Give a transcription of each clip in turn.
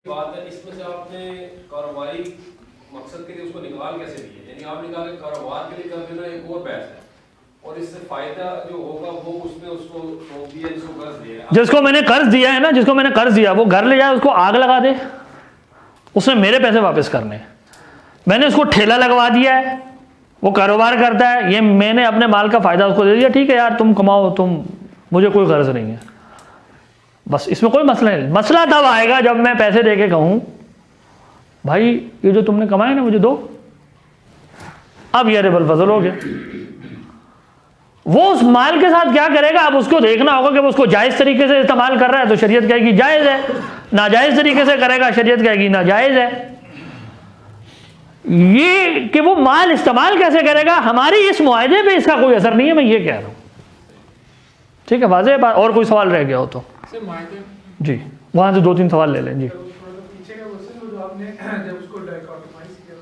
बात है, इसमें से आपने कारोबारी मकसद के लिए उसको निकाल कैसे दिए? यानी आप निकाल के कारोबार के लिए कर देना एक और बहस है, और इससे फायदा जो होगा वो उसने उसको सौंप दिया जिसको कर्ज दिया। जिसको मैंने कर्ज दिया है ना, जिसको मैंने कर्ज दिया वो घर ले जाए, उसको आग लगा दे, उसने मेरे पैसे वापस करने। मैंने उसको ठेला लगवा दिया है, वो कारोबार करता है, ये मैंने अपने माल का फायदा उसको दे दिया, ठीक है यार तुम कमाओ, तुम, मुझे कोई कर्ज नहीं है। बस इसमें कोई मसला नहीं। मसला तब आएगा जब मैं पैसे दे के कहूं भाई ये जो तुमने कमाया ना मुझे दो, अब ये रिबल फजल हो गया। वो उस माल के साथ क्या करेगा, अब उसको देखना होगा कि वो उसको जायज तरीके से इस्तेमाल कर रहा है तो शरीयत कहेगी जायज है, नाजायज तरीके से करेगा शरीयत कहेगी नाजायज है। ये कि वो माल इस्तेमाल कैसे करेगा हमारी इस मुआहदे पे इसका कोई असर नहीं है, मैं ये कह रहा हूं। ठीक है, वाज़ेह बात। और कोई सवाल रह गया हो तो जी वहां से 2-3 सवाल ले लें जी। पीछे का क्वेश्चन जो आपने जब उसको डाइकोटमाइज किया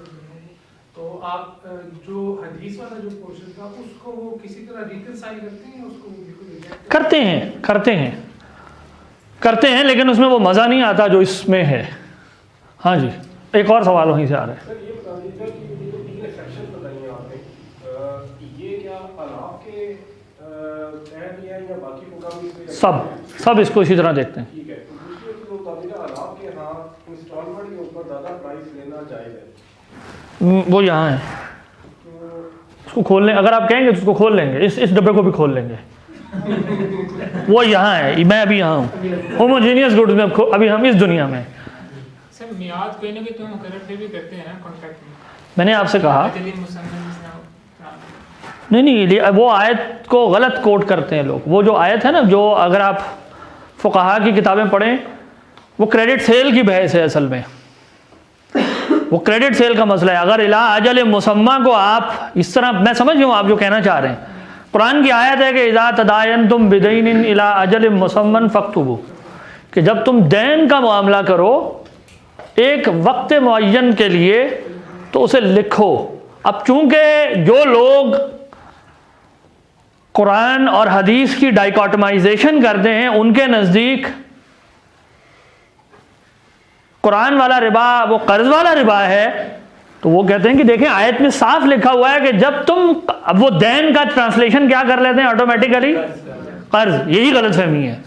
तो आप जो हदीस वाला जो पोर्शन था उसको वो किसी तरह रिकंसाइल करते हैं, उसको बिल्कुल रिजेक्ट करते हैं, लेकिन उसमें वो मज़ा नहीं आता जो इसमें है। हाँ जी, एक और सवाल वहीं से आ रहा है। सर ये बता दीजिए कि ये जो 3 एक्सेप्शन बताइए आपने, ये क्या अलाफ के तहत है या बाकी मुकामी सब इसको इसी तरह देखते हैं। ठीक है, तो दूसरे के मुताबिक अलाफ के हाँ इंस्टॉलमेंट के ऊपर ज़्यादा प्राइस लेना जायज़ है, वो यहाँ है, तो उसको खोल लें, अगर आप कहेंगे तो उसको खोल लेंगे, इस डब्बे को भी खोल लेंगे। वो यहाँ है, मैं अभी यहाँ हूँ होमोजीनियस गुड्स में, अभी हम इस दुनिया में। सर मियाद कहने के तो हम करंट भी करते हैं कॉन्ट्रैक्ट में। मैंने आपसे कहा नहीं, वो आयत को गलत कोट करते हैं लोग। वो जो आयत है ना, जो अगर आप फुक़हा की किताबें पढ़ें, वो क्रेडिट सेल की बहस है असल में, वो क्रेडिट सेल का मसला है। अगर इला अजल मुसम्मा को आप इस तरह, मैं समझ रहा हूँ आप जो कहना चाह रहे हैं, कुरान की आयत है कि इज़ा तदायनतुम बिदैनिन इला अजल मुसम्मन फक्तुबू, कि जब तुम दैन का मामला करो एक वक्त मुअय्यन के लिए तो उसे लिखो। अब चूंकि जो लोग कुरान और हदीस की डाइकोटमाइजेशन करते हैं उनके नज़दीक कुरान वाला रिबा वो कर्ज वाला रिबा है, तो वो कहते हैं कि देखें आयत में साफ लिखा हुआ है कि जब तुम, अब वो दैन का ट्रांसलेशन क्या कर लेते हैं ऑटोमेटिकली कर्ज, यही गलत फहमी है।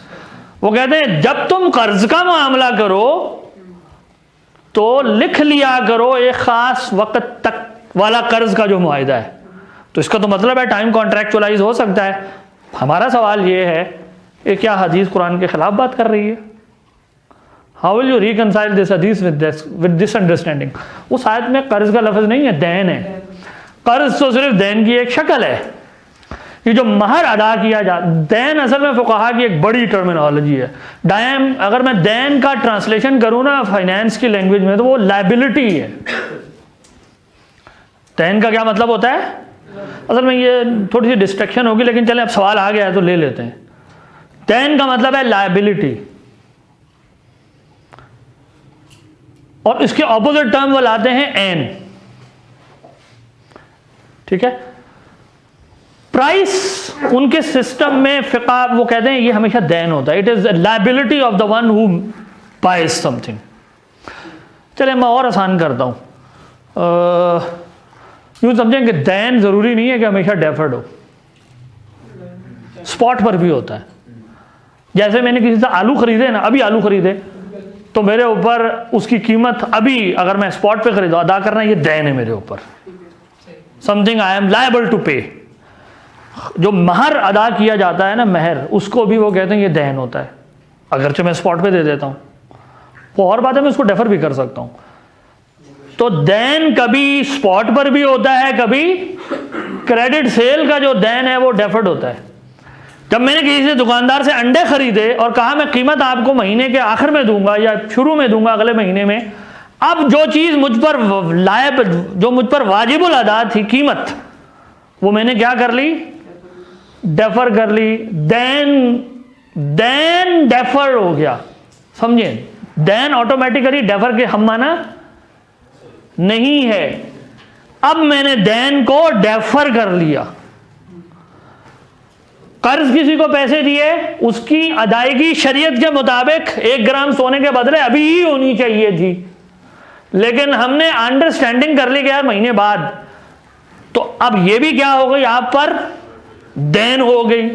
वो कहते हैं जब तुम कर्ज का मामला करो तो लिख लिया करो एक खास वक्त तक वाला कर्ज का जो मुआहिदा है। तो इसका तो मतलब है टाइम कॉन्ट्रैक्चुअलाइज हो सकता है। हमारा सवाल ये है कि क्या हदीस कुरान के खिलाफ बात कर रही है? How will you reconcile this हदीस विद दिस अंडरस्टैंडिंग? उस आयत में कर्ज का लफ्ज नहीं है, दैन है। कर्ज तो सिर्फ दैन की एक शक्ल है। ये जो महर अदा किया जाता, दैन असल में फुक़हा की एक बड़ी टर्मिनोलॉजी है। डायम, अगर मैं दैन का ट्रांसलेशन करूँ ना फाइनेंस की लैंग्वेज में, तो वो लायबिलिटी है। दैन का क्या मतलब होता है? असल में ये थोड़ी सी डिस्ट्रैक्शन होगी, लेकिन चले अब सवाल आ गया है तो ले लेते हैं। दैन का मतलब है लायबिलिटी, और इसके ऑपोजिट टर्म वो लाते हैं एन। ठीक है, प्राइस उनके सिस्टम में फिक़ा वो कहते हैं ये हमेशा दैन होता है। It is liability of the one who buys something. चले मैं और आसान करता हूं, यूं समझें कि दैन जरूरी नहीं है कि हमेशा डेफर्ड हो, स्पॉट पर भी होता है। जैसे मैंने किसी से आलू खरीदे ना, अभी आलू खरीदे, तो मेरे ऊपर उसकी कीमत अभी अगर मैं स्पॉट पे खरीदूं, अदा करना ये दैन है मेरे ऊपर, something I am liable to pay. जो महर अदा किया जाता है ना, महर, उसको भी वो कहते हैं ये दैन होता है, अगरचे मैं स्पॉट पे दे देता हूं। वो और बात है, मैं उसको डेफर भी कर सकता हूं। तो दैन कभी स्पॉट पर भी होता है, कभी क्रेडिट सेल का जो दैन है वो डेफर्ड होता है। जब मैंने किसी से दुकानदार से अंडे खरीदे और कहा मैं कीमत आपको महीने के आखिर में दूंगा या शुरू में दूंगा अगले महीने में, अब जो चीज मुझ पर लायब, जो मुझ पर वाजिबुल अदा थी कीमत, वो मैंने क्या कर ली? डेफर कर ली। देन डेफर हो गया, समझे? देन ऑटोमेटिकली डेफर के हम माना नहीं है। अब मैंने देन को डेफर कर लिया। कर्ज किसी को पैसे दिए, उसकी अदायगी शरीयत के मुताबिक 1 ग्राम सोने के बदले अभी ही होनी चाहिए थी, लेकिन हमने अंडरस्टैंडिंग कर ली कि यार महीने बाद, तो अब ये भी क्या हो गई, आप पर देन हो गई।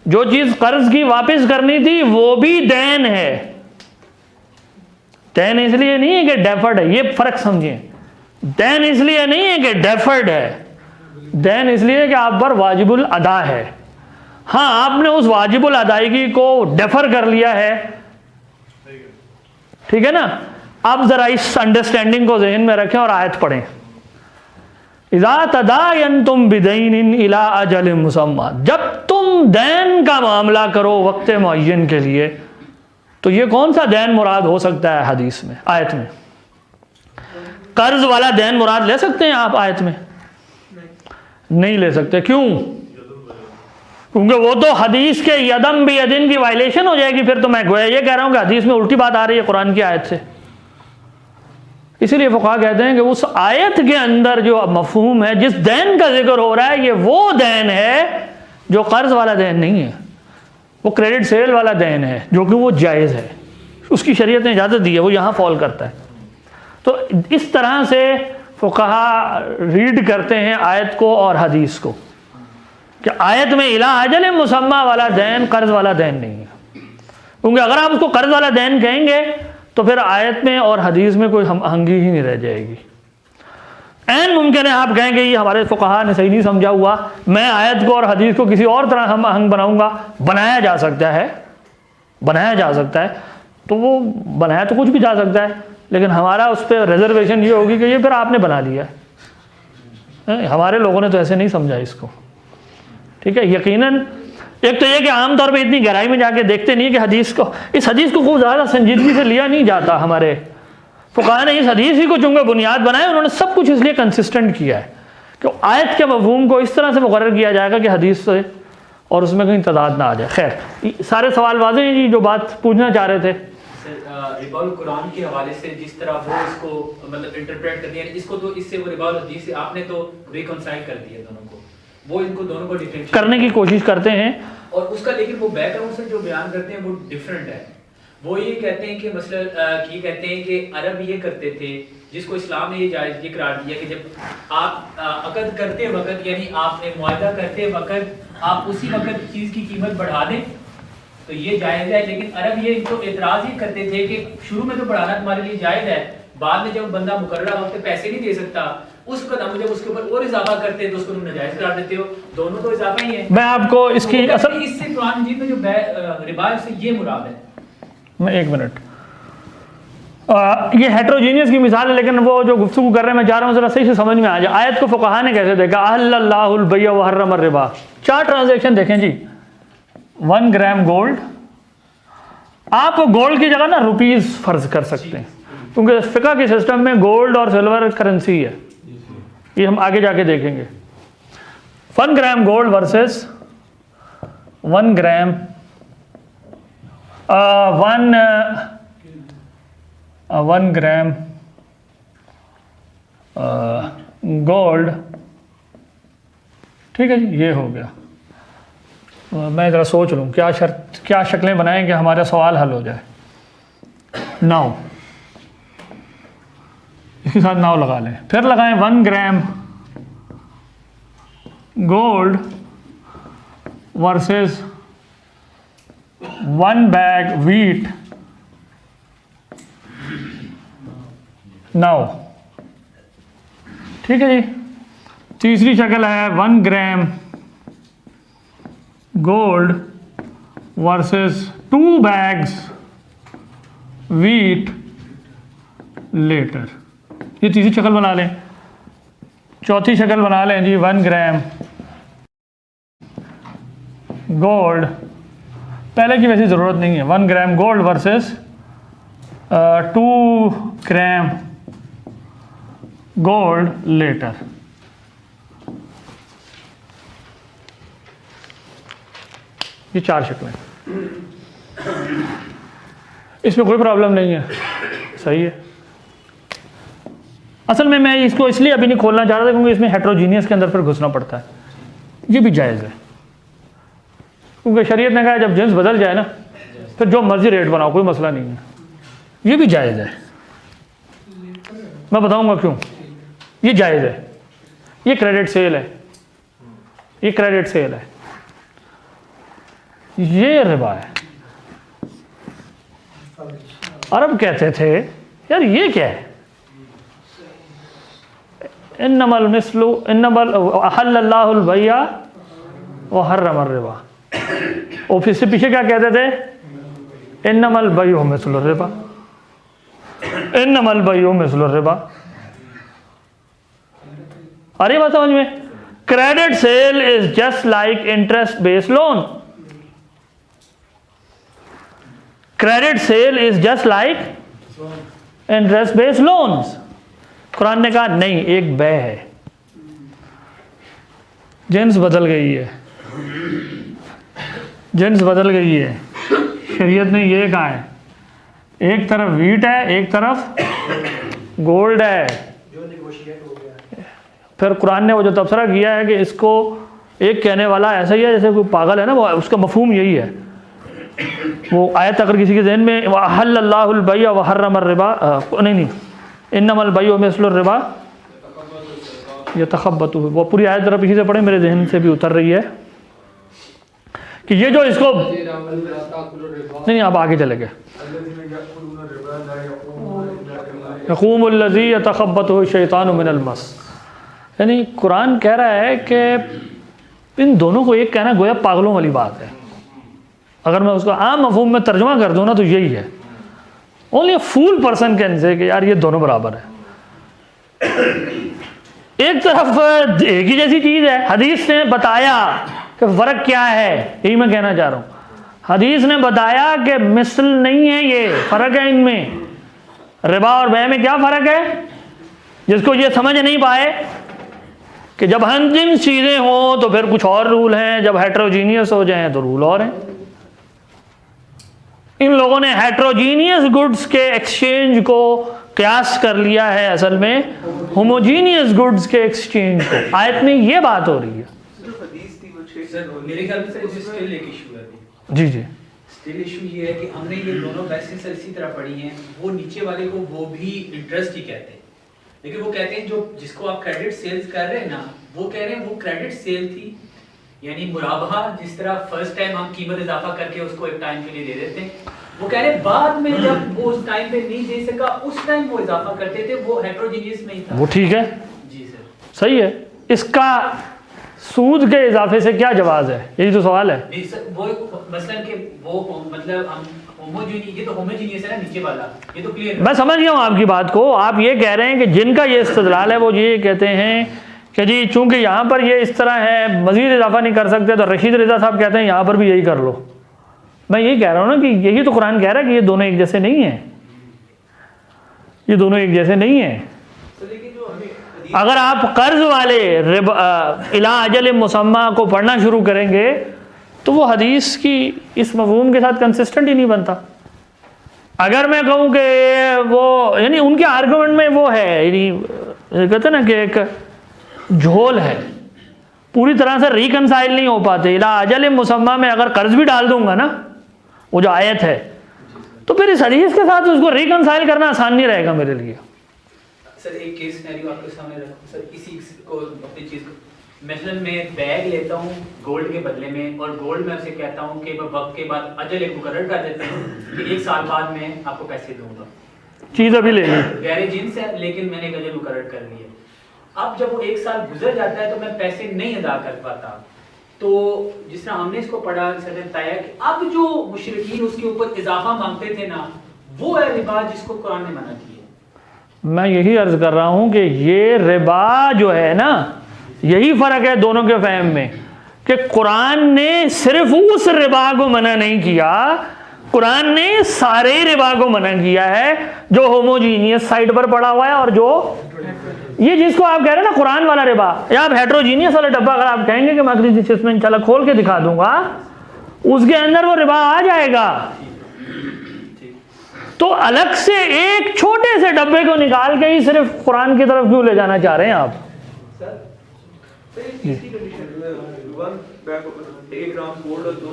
जो चीज कर्ज की वापस करनी थी वो भी देन है। देन इसलिए नहीं है कि डेफर्ड है, ये फर्क समझिए। देन इसलिए नहीं है कि डेफर्ड है, देन इसलिए कि आप पर वाजिबुल अदा है। हाँ, आपने उस वाजिबुल अदायगी को डेफर कर लिया है, ठीक है ना। अब जरा इस अंडरस्टैंडिंग को जहन में रखें और आयत पढ़ें। इज़ा तदायनतुम बिदैनिन इला अजल मुसम्मा, जब तुम दैन का मामला करो वक्त मुअय्यन के लिए, तो ये कौन सा दैन मुराद हो सकता है हदीस में, आयत में? कर्ज वाला दैन मुराद ले सकते हैं आप आयत में? नहीं ले सकते। क्यों? क्योंकि वो तो हदीस के यदम भी यदिन की वायलेशन हो जाएगी। फिर तो मैं गोया ये कह रहा हूं कि हदीस में उल्टी बात आ रही है कुरान की आयत से। इसीलिए फुक़हा कहते हैं कि उस आयत के अंदर जो मफहूम है, जिस दैन का जिक्र हो रहा है, ये वो दैन है जो कर्ज वाला दैन नहीं है, वो क्रेडिट सेल वाला दैन है, जो कि वो जायज़ है, उसकी शरीयत ने इजाज़त दी है, वो यहाँ फॉल करता है। तो इस तरह से फुक़हा रीड करते हैं आयत को और हदीस को कि आयत में इला अजल मुसम्मा वाला दैन कर्ज वाला दैन नहीं है। क्योंकि अगर आप उसको कर्ज वाला दैन कहेंगे तो फिर आयत में और हदीस में कोई हम आहंगी ही नहीं रह जाएगी। ऐन मुमकिन है आप कहेंगे ये हमारे फुक़हा ने सही नहीं समझा हुआ, मैं आयत को और हदीस को किसी और तरह हम आहंग बनाऊंगा। बनाया जा सकता है, बनाया जा सकता है, तो वो बनाया तो कुछ भी जा सकता है, लेकिन हमारा उस पर रिजर्वेशन ये होगी कि ये फिर आपने बना लिया है। हमारे लोगों ने तो ऐसे नहीं समझा इसको, ठीक है। यकीनन एक तो ये कि आमतौर पे इतनी गहराई में जाके देखते नहीं कि हदीस को, इस हदीस को खूब ज़्यादा संजीदगी से लिया नहीं जाता। हमारे फुक़हा ने इस हदीस ही को चूँकि बुनियाद बनाए, उन्होंने सब कुछ इसलिए कंसिस्टेंट किया है कि आयत के मफ़हूम को इस तरह से मुकर्रर किया जाएगा कि हदीस से और उसमें कहीं तदाद ना आ जाए। खैर, सारे सवाल वाज़ेह हैं जी, जो बात पूछना चाह रहे थे। रिबाउल कुरान के हवाले से जिस तरह वो इसको मतलब इंटरप्रेट कर दिया, इसको तो इससे वो रिबाउल हदीस से आपने तो रिकंसाइल कर दिया दोनों को, वो इनको दोनों को डिफरेंशिएट करने की कोशिश करते हैं, और उसका लेकिन वो बैकग्राउंड से जो बयान करते हैं वो डिफरेंट है। वो ये कहते हैं कि मसलन ये कहते हैं कि अरब ये करते थे, जिसको इस्लाम ने ये जायज़ ये करार दिया कि जब आप अक़द करते वक्त, यानी आपने मुआहदा करते वक्त आप उसी वक्त चीज़ की कीमत बढ़ा दें तो ये जायज़ है। लेकिन अरब ये इनको एतराज़ ही करते थे कि शुरू में तो बढ़ाना तुम्हारे लिए जायज़ है, बाद में जब बंदा मुकर्रर वक्त पैसे नहीं दे सकता उस कदम जब उसके ऊपर और इजाफा करते हैं तो उसको तुम नाजायज़ करार देते हो। दोनों तो इजाफा ही है। मैं आपको इसकी तो असल इससे कुरान मजीद में जो रिबा से ये मुराद है। मैं एक मिनट, ये हेट्रोजीनियस की मिसाल है, लेकिन वो जो गुफ्तगू कर रहे हैं मैं चाह रहा हूँ जरा सही से समझ में आ जाए। आयत को फुक़हा ने कैसे देखा? अहल्लल्लाहुल बैअ व हर्रम रिबा। 4 ट्रांजेक्शन देखें जी। 1 ग्राम गोल्ड, आप गोल्ड की जगह ना रुपीज़ फर्ज कर सकते हैं, क्योंकि फ़िक़ह के सिस्टम में गोल्ड और सिल्वर करेंसी है, ये हम आगे जाके देखेंगे। 1 ग्राम गोल्ड वर्सेस 1 ग्राम 1 ग्राम गोल्ड, ठीक है जी, ये हो गया। मैं ज़रा सोच लूँ क्या शक्लें बनाएं कि हमारा सवाल हल हो जाए। नाउ, इसके साथ नाव लगा लें, फिर लगाएं 1 gram gold versus 1 bag wheat. Now ठीक है जी। तीसरी शक्ल है 1 gram gold versus 2 bags wheat later. ये तीसरी शक्ल बना लें। चौथी शक्ल बना लें जी 1 ग्राम गोल्ड, पहले की वैसी ज़रूरत नहीं है। 1 gram gold versus 2 gram gold later. ये 4 शक्लें, इसमें कोई प्रॉब्लम नहीं है, सही है। असल में मैं इसको इसलिए अभी नहीं खोलना चाह रहा था क्योंकि इसमें हेट्रोजीनियस के अंदर फिर घुसना पड़ता है। ये भी जायज़ है, क्योंकि शरीयत ने कहा जब जिन्स बदल जाए ना फिर जो मर्जी रेट बनाओ, कोई मसला नहीं है। ये भी जायज़ है, मैं बताऊंगा क्यों। ये जायज़ है, ये क्रेडिट सेल है, ये क्रेडिट सेल है, ये रिबा है। अरब कहते थे यार ये क्या है, इन्नमल मिस्लु इन्नमल अहल्लल्लाहुल बैया व हर्रमर रिबा। ऑफिस से पीछे क्या कहते थे, इन्नमल बैयु मिस्लुर रिबा, इन्नमल बैयु मिस्लुर रिबा। अरे बात समझ में, credit sale is just like interest based loan, credit sale is just like interest based loans. Quran ने कहा नहीं, एक बै है, जिन्स बदल गई है, जिन्स बदल गई है। शरीयत ने ये कहा है, एक तरफ वीट है, एक तरफ गोल्ड है। फिर कुरान ने वो जो तबसरा किया है कि इसको एक कहने वाला ऐसा ही है जैसे कोई पागल है ना, वो उसका मफहूम यही है। वो आयत अगर किसी के ज़हन में वहल्लल्लाहुल बैया व हर्रमर रिबा, नहीं इन्नमल बैयु मिस्लुर रिबा यतखब्बतु, वो पूरी आयत जरा पीछे से पढ़े, मेरे जहन से भी उतर रही है कि ये जो इसको नहीं आप आगे चले गए। यक़ूमुल्लज़ी यतखब्बतुहु शैतानु मिनल मस, यानी कुरान कह रहा है कि इन दोनों को एक कहना गोया पागलों वाली बात है। अगर मैं उसको आम मफहूम में तर्जुमा कर दूँ ना तो यही है, only a fool person can say कि यार ये दोनों बराबर है। एक तरफ एक ही जैसी चीज़ है, हदीस ने बताया कि फ़र्क क्या है, यही मैं कहना चाह रहा हूँ। हदीस ने बताया कि मिसल नहीं है, ये फ़र्क है इनमें। रिबा और बै में क्या फ़र्क है, जिसको ये समझ नहीं पाए कि जब हमजिन्स चीज़ें हों तो फिर कुछ और रूल हैं, जब हेट्रोजीनियस हो जाएं तो रूल और हैं। इन लोगों ने हेट्रोजीनियस गुड्स के एक्सचेंज को क्यास कर लिया है असल में होमोजीनियस गुड्स के एक्सचेंज को। आयत में ये बात हो रही है। मेरे ख्याल से स्टिल एक इशू है अभी। जी जी, स्टिल इशू ये है कि हमने ये दोनों बैसेस इसी तरह पढ़ी हैं, वो नीचे वाले को वो भी इंटरेस्ट ही कहते हैं, लेकिन वो कहते हैं जो जिसको आप क्रेडिट सेल्स कर रहे हैं ना, वो कह रहे हैं वो क्रेडिट सेल थी, यानी मुराबहा, जिस तरह फर्स्ट टाइम हम कीमत इजाफा करके उसको एक टाइम के लिए दे देते हैं, वो कह रहे हैं बाद में जब वो उस टाइम पे नहीं दे सका उस टाइम वो इजाफा करते थे, वो हेट्रोजीनियस नहीं था। वो ठीक है, जी सर, सही है। इसका सूद के इजाफे से क्या जवाब है, यही तो सवाल है। नहीं सर, वो मसलन के वो मतलब हम होमोजीनियस, ये तो होमोजीनियस है ना नीचे वाला, ये तो क्लियर है। मैं समझ गया हूँ आपकी बात को। आप ये कह रहे हैं कि जिनका ये इस्तदलाल है वो ये कहते हैं कि जी चूंकि यहाँ पर ये इस तरह है, मजीद इजाफा नहीं कर सकते, तो रशीद रज़ा साहब कहते हैं यहाँ पर भी यही कर लो। मैं यही कह रहा हूँ ना कि यही तो कुरान कह रहा है कि ये दोनों एक जैसे नहीं हैं, ये दोनों एक जैसे नहीं हैं। अगर आप कर्ज वाले इला अजल मुसम्मा को पढ़ना शुरू करेंगे तो वो हदीस की इस मफहूम के साथ कंसिस्टेंट ही नहीं बनता। अगर मैं कहूँ कि वो यानी उनके आर्गुमेंट में वो है, यानी कहते ना कि एक झोल है, पूरी तरह से रिकनसाइल नहीं हो पाते। इला अजल मुसम्मा में अगर कर्ज भी डाल दूंगा ना, वो जो आयत है, तो फिर इस हदीस के साथ उसको रिकनसाइल करना आसान नहीं रहेगा मेरे लिए। सर एक केस सिनेरियो आपके सामने रखूं सर, इसी को अपनी चीज को, मसलन मैं बैग लेता हूँ गोल्ड के बदले में, और गोल्ड में उसे कहता हूँ कि मैं वक्त के बाद अजल एक मुकर्रर कर देता हूँ कि 1 साल बाद मैं आपको पैसे दूंगा, चीज़ अभी ले ली, गैर जिन्स है लेकिन मैंने एक अजल मुकर्रर कर ली है। अब जब वो 1 साल गुजर जाता है तो मैं पैसे नहीं अदा कर पाता, तो जिस तरह हमने इसको पढ़ा, सर ने बताया कि अब जो मुशरिकीन उसके ऊपर इजाफा मांगते थे ना, वो है रिबा जिसको कुरान ने मना किया। मैं यही अर्ज कर रहा हूँ कि ये रिबा जो है ना, यही फ़र्क है दोनों के फहम में कि कुरान ने सिर्फ उस रिबा को मना नहीं किया, कुरान ने सारे रिबा को मना किया है जो होमोजीनियस साइड पर पड़ा हुआ है, और जो ये जिसको आप कह रहे हैं ना कुरान वाला रिबा, या आप हेट्रोजीनियस वाला डब्बा अगर आप कहेंगे कि मैं अगली चीज में इंशाल्लाह खोल के दिखा दूंगा, उसके अंदर वो रिबा आ जाएगा। तो अलग से एक छोटे से डब्बे को निकाल के ही सिर्फ कुरान की तरफ क्यों ले जाना चाह रहे हैं आप? तीसरी condition one back 1 gram gold और 2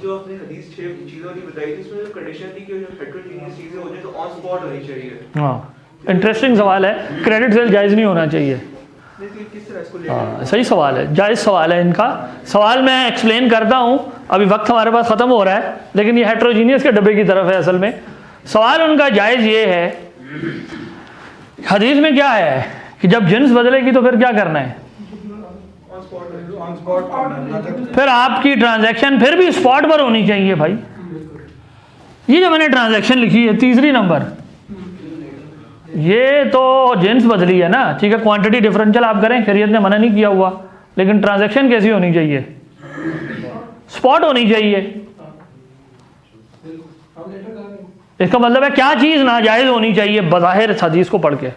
जो आपने हदीस 6 चीजों की बताई थी उसमें जो कंडीशन थी कि जो हेटेरोजेनियस चीजें हो जाए तो ऑन स्पॉट होनी चाहिए। हाँ, इंटरेस्टिंग सवाल है। क्रेडिट सेल जायज़ नहीं होना चाहिए। किस तरह इसको हाँ, सही सवाल है, जायज़ सवाल है इनका। सवाल मैं एक्सप्लेन करता हूँ, अभी वक्त हमारे पास ख़त्म हो रहा है, लेकिन ये हेटेरोजीनियस के डब्बे की तरफ है। असल में सवाल उनका जायज़ ये है, हदीस में क्या है कि जब जिन्स बदलेगी तो फिर क्या करना है, फिर आपकी ट्रांजैक्शन फिर भी स्पॉट पर होनी चाहिए भाई। ये जो मैंने ट्रांजैक्शन लिखी है तीसरी नंबर, ये तो जिन्स बदली है ना, ठीक है, क्वांटिटी डिफरेंशियल आप करें, शरीयत ने मना नहीं किया हुआ, लेकिन ट्रांजैक्शन कैसी होनी चाहिए, स्पॉट होनी चाहिए। इसका मतलब है क्या चीज़ नाजायज़ होनी चाहिए बज़ाहिर हदीस को पढ़ के,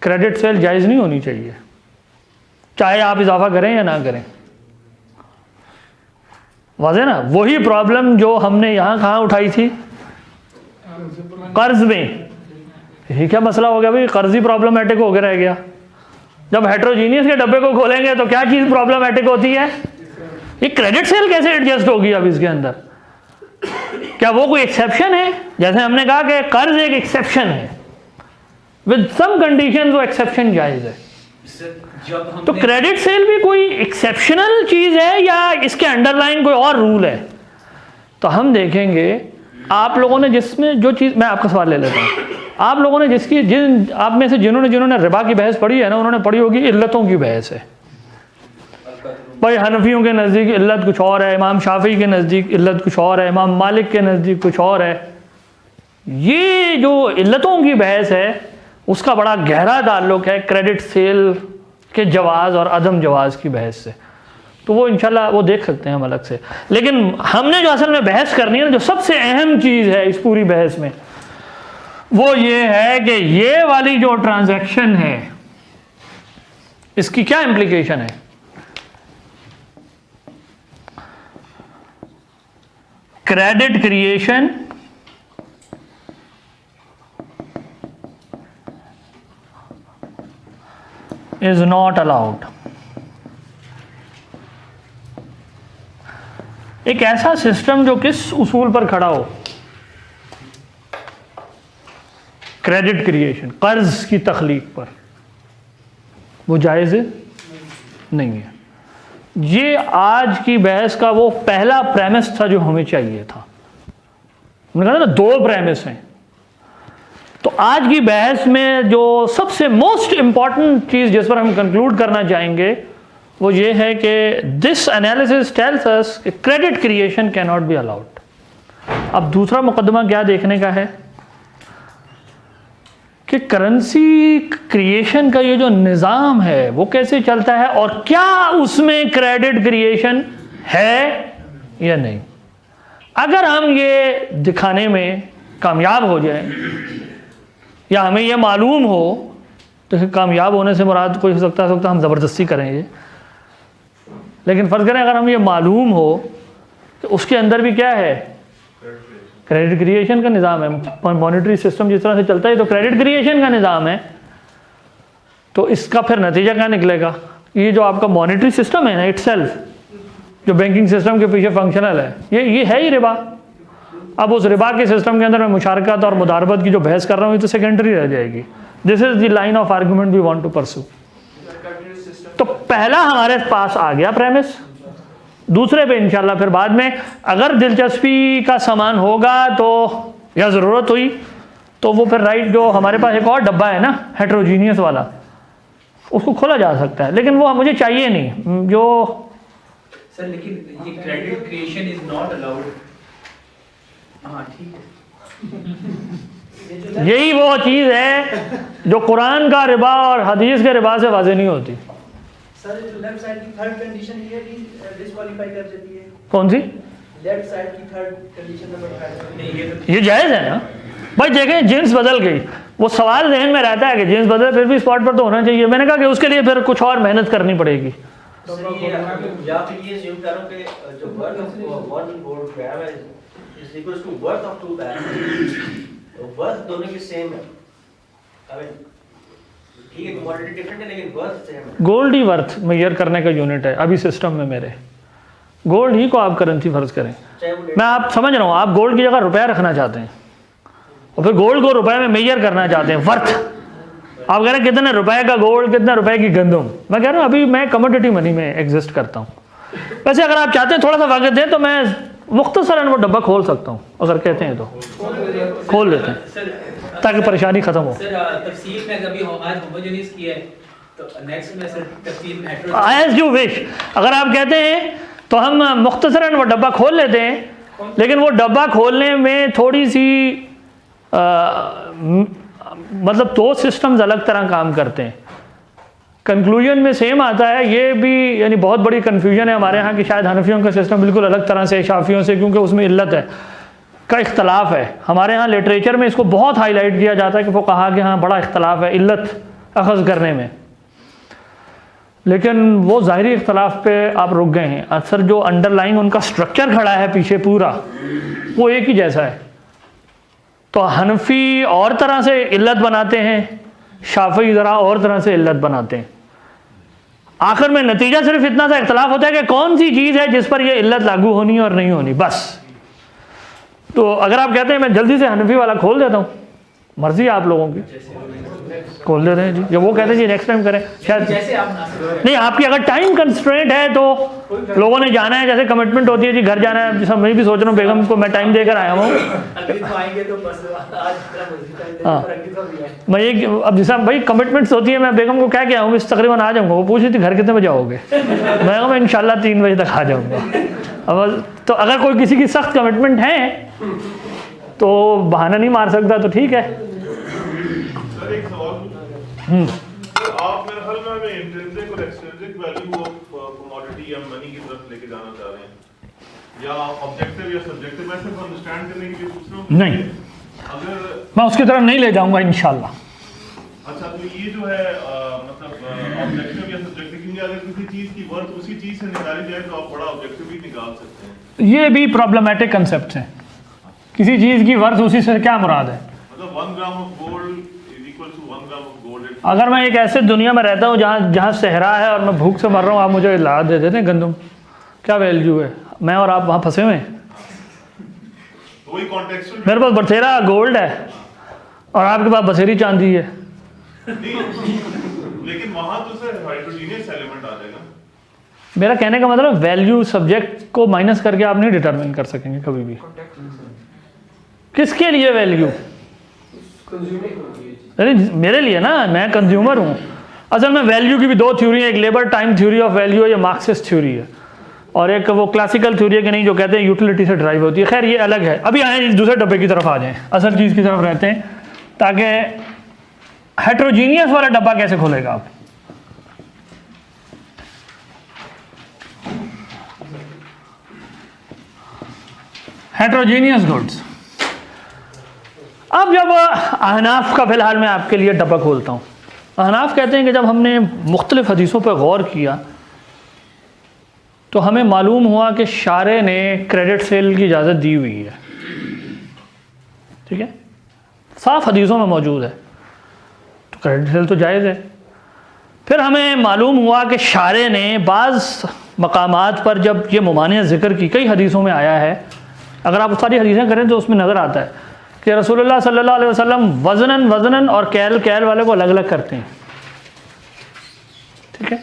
क्रेडिट सेल जायज़ नहीं होनी चाहिए, चाहे आप इजाफा करें या ना करें। वाज़ेह ना? वही प्रॉब्लम जो हमने यहाँ कहाँ उठाई थी, कर्ज में। यही क्या मसला हो गया भाई, कर्ज ही प्रॉब्लमेटिक हो गया रह गया। जब हेटेरोजीनियस के डब्बे को खोलेंगे तो क्या चीज़ प्रॉब्लमेटिक होती है, ये क्रेडिट सेल कैसे एडजस्ट होगी अब इसके अंदर, क्या वो कोई एक्सेप्शन है? जैसे हमने कहा कि कर्ज एक एक्सेप्शन है, विद सम कंडीशंस वो एक्सेप्शन जायज़ है। तो क्रेडिट सेल भी कोई एक्सेप्शनल चीज़ है या इसके अंडरलाइन कोई और रूल है? तो हम देखेंगे आप लोगों ने जिसमें जो चीज़, मैं आपका सवाल ले लेता हूँ, आप लोगों ने जिसकी जिन आप में से जिन्होंने रिबा की बहस पढ़ी है ना, उन्होंने पढ़ी होगी इल्लतों की बहस है। भाई हनफियों के नज़दीक इल्लत कुछ और है, इमाम शाफी के नज़दीक इल्लत कुछ और है, इमाम मालिक के नज़दीक कुछ और है। ये जो इल्लतों की बहस है उसका बड़ा गहरा ताल्लुक है क्रेडिट सेल के जवाज़ और अदम जवाज़ की बहस से। तो वो इंशाल्लाह वो देख सकते हैं हम अलग से। लेकिन हमने जो असल में बहस करनी है ना, जो सबसे अहम चीज़ है इस पूरी बहस में, वो ये है कि ये वाली जो ट्रांजैक्शन है इसकी क्या इम्प्लीकेशन है। Credit creation is not allowed। एक ऐसा सिस्टम जो किस उसूल पर खड़ा हो, क्रेडिट क्रिएशन, कर्ज की तख्लीक पर, वो जायज़ नहीं है। ये आज की बहस का वो पहला प्रेमिस था जो हमें चाहिए था। हमने कहा ना 2 प्रेमिस हैं। तो आज की बहस में जो सबसे मोस्ट इंपॉर्टेंट चीज़ जिस पर हम कंक्लूड करना चाहेंगे वो ये है कि दिस एनालिसिस टेल्स अस कि credit creation can not be allowed. अब दूसरा मुकदमा क्या देखने का है कि करेंसी क्रिएशन का ये जो निज़ाम है वो कैसे चलता है और क्या उसमें क्रेडिट क्रिएशन है या नहीं। अगर हम ये दिखाने में कामयाब हो जाएं या हमें ये मालूम हो, तो कामयाब होने से मुराद कोई हो सकता है हम ज़बरदस्ती करेंगे, लेकिन फ़र्ज़ करें अगर हम ये मालूम हो तो उसके अंदर भी क्या है, क्रेडिट क्रिएशन का निज़ाम है। मॉनेटरी सिस्टम जिस तरह से चलता है तो क्रेडिट क्रिएशन का निज़ाम है। तो इसका फिर नतीजा क्या निकलेगा, ये जो आपका मॉनेटरी सिस्टम है ना इटसेल्फ, जो बैंकिंग सिस्टम के पीछे फंक्शनल है, ये है ही रिबा। अब उस रिबा के सिस्टम के अंदर मैं मुशारकत और मुदारबत की जो बहस कर रहा हूँ ये तो सेकेंडरी रह जाएगी। This is the line of argument we want to pursue. तो पहला हमारे पास आ गया प्रेमिस, दूसरे पे इंशाल्लाह फिर बाद में अगर दिलचस्पी का सामान होगा तो या ज़रूरत हुई तो वो फिर राइट जो हमारे पास एक और डब्बा है ना हेटेरोजीनियस वाला, उसको खोला जा सकता है, लेकिन वो मुझे चाहिए नहीं जो सर। लेकिन ये credit creation is not allowed. हाँ ठीक है, यही वो चीज़ है जो कुरान का रिबा और हदीस के रिबा से वाज़ेह नहीं होती। सर जो लेफ्ट साइड की थर्ड कंडीशन ये भी डिस्क्वालीफाई कर देती है। कौन सी? लेफ्ट साइड की थर्ड कंडीशन नंबर 3। ये जायज़ है ना भाई। देखें जिन्स बदल गई, वो सवाल जहन में रहता है कि जिन्स बदले फिर भी स्पॉट पर तो होना चाहिए। मैंने कहा कि उसके लिए फिर कुछ और मेहनत करनी पड़ेगी। या फिर ये assume करो कि जो वर्थ ऑफ 1 गोल्ड ग्राम है is equal to worth of 2 bag, worth दोनों की सेम है। आई मीन ठीक है, कमोडिटी डिफरेंट है लेकिन वर्थ सेम है। गोल्ड ही वर्थ मेजर करने का यूनिट है अभी सिस्टम में मेरे, गोल्ड ही को आप करेंसी फर्ज करें। चाहे वो मैं आप समझ रहा हूँ, आप गोल्ड की जगह रुपया रखना चाहते हैं और फिर गोल्ड को रुपए में मेजर करना चाहते हैं, वर्थ। आप कह रहे हैं कितने रुपए का गोल्ड, कितने रुपए की गंदम। मैं कह रहा हूँ अभी मैं कमोडिटी मनी में एग्जिस्ट करता हूँ। वैसे अगर आप चाहते हैं थोड़ा सा वक्त दें तो मैं मुख्तसरन वो डब्बा खोल सकता हूँ, अगर कहते हैं तो खोल लेते हैं सर ताकि परेशानी खत्म हो। सर तफसील में कभी आज होमोजेनियस किया है तो नेक्स्ट में सर तफसील में एज यू विश। अगर आप कहते हैं तो हम मुख्तसरन वो डब्बा खोल लेते हैं, लेकिन वो डब्बा खोलने में थोड़ी सी मतलब दो सिस्टम्स अलग तरह काम करते हैं। कंक्लूजन में सेम आता है, ये भी यानी बहुत बड़ी कन्फ्यूजन है हमारे यहाँ कि शायद हनफियों का सिस्टम बिल्कुल अलग तरह से शाफियों से, क्योंकि उसमें इल्लत है का इख्तलाफ है। हमारे यहाँ लिटरेचर में इसको बहुत हाईलाइट किया जाता है कि वो कहा कि हाँ बड़ा इख्तलाफ है इल्लत अखज़ करने में, लेकिन वो ज़ाहिरी इख्तलाफ पे आप रुक गए हैं। अक्सर जो अंडरलाइंग उनका स्ट्रक्चर खड़ा है पीछे पूरा, वो एक ही जैसा है। तो हनफी और तरह से इल्लत बनाते हैं, शाफी ज़रा और तरह से इल्लत बनाते हैं। आखिर में नतीजा सिर्फ इतना सा इख्तलाफ होता है कि कौन सी चीज़ है जिस पर यह इल्लत लागू होनी और नहीं होनी, बस। तो अगर आप कहते हैं मैं जल्दी से हनफी वाला खोल देता हूँ, मर्जी है आप लोगों की, खोल देते हैं जी। जब वो कहते हैं जी नेक्स्ट टाइम करें, शायद जैसे आप नहीं, आपकी अगर टाइम कंस्ट्रेंट है तो लोगों ने जाना है, जैसे कमिटमेंट होती है जी घर जाना है, मैं भी सोच रहा हूँ बेगम को मैं टाइम देकर आया हूँ। अगली तो आएंगे तो बस आज हाँ। है। मैं ये अब जैसा भाई कमिटमेंट्स होती है, मैं बेगम को क्या क्या हूँ इस तकरीबन आ जाऊँगा। वो पूछ रही थी घर कितने बजे आओगे, मैं कहा मैं इंशाल्लाह 3 बजे तक आ जाऊँगा। अब तो अगर कोई किसी की सख्त कमिटमेंट है तो बहाना नहीं मार सकता, तो ठीक है। सर एक सवाल सर, आप मेरे ख्याल में हमें इंट्रिंसिक और एक्सट्रिंसिक वैल्यू ऑफ कमोडिटी या मनी की तरफ लेके जाना चाह रहे हैं, या ऑब्जेक्टिव या सब्जेक्टिव? मैं सिर्फ अंडरस्टैंड करने के लिए पूछ रहा हूँ। नहीं, अगर मैं उसकी तरफ नहीं ले जाऊँगा इंशाल्लाह। अच्छा, तो ये जो है मतलब ऑब्जेक्टिव या सब्जेक्टिव, क्योंकि अगर किसी चीज की वर्थ उसी चीज से निकाली जाए तो आप बड़ा ऑब्जेक्टिव भी निकाल सकते हैं। ये भी प्रॉब्लमेटिक कंसेप्ट है। किसी चीज़ की वर्थ उसी से क्या मुराद है? मतलब 1 gram of gold is equal to 1 gram of gold. अगर मैं एक ऐसे दुनिया में रहता हूँ जहाँ सहरा है और मैं भूख से मर रहा हूँ, आप मुझे ला दे देते हैं गंदम, क्या वैल्यू है? मैं और आप वहाँ फंसे हुए हैं। वही कॉन्टेक्सुअल, मेरे पास बथेरा गोल्ड है और आपके पास बसेरी चांदी है। लेकिन वहां तो सर हाइड्रोजीनियस एलिमेंट आ जाएगा। मेरा कहने का मतलब वैल्यू सब्जेक्ट को माइनस करके आप नहीं डिटरमिन कर सकेंगे कभी भी। किसके लिए वैल्यू? अरे मेरे लिए ना, मैं कंज्यूमर हूँ। असल में वैल्यू की भी 2 थ्योरी है, एक labour time theory of value है, ये मार्क्सिस्ट थ्योरी है, और एक वो क्लासिकल थ्योरी है कि नहीं जो कहते हैं यूटिलिटी से ड्राइव होती है। खैर ये अलग है। अभी आए इस दूसरे डब्बे की तरफ आ जाएं, असल चीज़ की तरफ रहते हैं, ताकि हेट्रोजीनियस वाला डब्बा कैसे खोलेगा आप? Heterogeneous goods. अब जब अहनाफ का फिलहाल मैं आपके लिए डब्बा खोलता हूँ। अहनाफ कहते हैं कि जब हमने मुख्तलिफ हदीसों पर गौर किया तो हमें मालूम हुआ कि शारे ने क्रेडिट सेल की इजाज़त दी हुई है। ठीक है, साफ हदीसों में मौजूद है, तो क्रेडिट सेल तो जायज़ है। फिर हमें मालूम हुआ कि शारे ने बाज़ मकामात पर जब ये मुमानियत ज़िक्र की, कई हदीसों में आया है, अगर आप सारी हदीसें करें तो उसमें नज़र आता है कि रसूलुल्लाह सल्लल्लाहु अलैहि वसल्लम वज़नन और कैल वाले को अलग अलग करते हैं। ठीक है,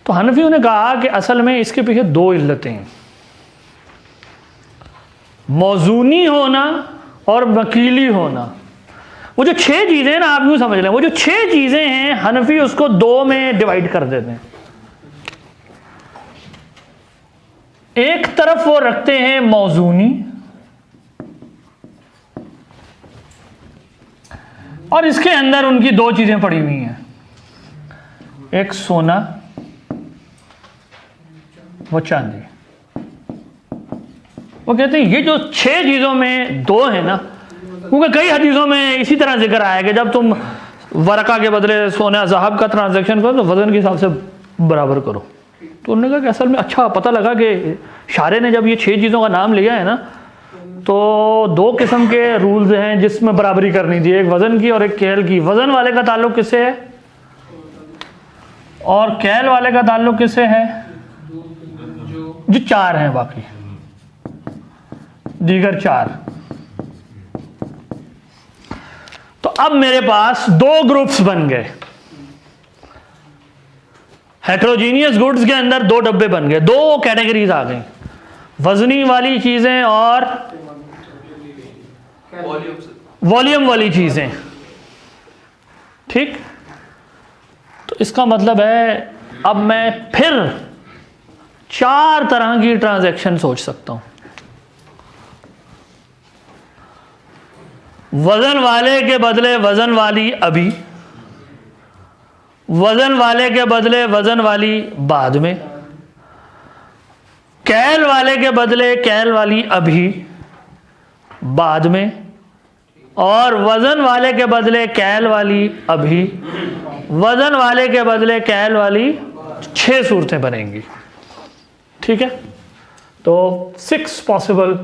तो हनफियों ने कहा कि असल में इसके पीछे 2 इल्लतें हैं, मौजूनी होना और वकीली होना। वो जो 6 चीज़ें हैं ना, आप यूँ समझ लें, वो जो 6 चीज़ें हैं हनफी उसको 2 में डिवाइड कर देते हैं। एक तरफ वो रखते हैं मौजूनी, और इसके अंदर उनकी 2 चीज़ें पड़ी हुई हैं, एक सोना, वो चांदी। वो कहते हैं ये जो 6 चीज़ों में 2 है ना, क्योंकि कई हदीसों में इसी तरह जिक्र आया कि जब तुम वरका के बदले सोना ज़हाब का ट्रांजैक्शन करो तो वज़न के हिसाब से बराबर करो। तो उन्होंने कहा कि असल में अच्छा पता लगा कि शारे ने जब ये 6 चीज़ों का नाम लिया है ना, तो दो किस्म के रूल्स हैं जिसमें बराबरी करनी थी, एक वज़न की और एक कैल की। वज़न वाले का ताल्लुक किससे है और कैल वाले का ताल्लुक किससे है? जो चार हैं, बाकी दीगर चार। तो अब मेरे पास दो ग्रुप्स बन गए। हेट्रोजीनियस गुड्स के अंदर दो डब्बे बन गए, दो कैटेगरीज आ गई, वजनी वाली चीजें और वॉल्यूम वाली चीजें। ठीक, तो इसका मतलब है अब मैं फिर चार तरह की ट्रांजैक्शन सोच सकता हूं। वजन वाले के बदले वजन वाली अभी, वजन वाले के बदले वजन वाली बाद में, कैल वाले के बदले कैल वाली अभी बाद में, और वजन वाले के बदले कैल वाली अभी, वजन वाले के बदले कैल वाली। 6 सूरतें बनेंगी। ठीक है, तो 6 पॉसिबल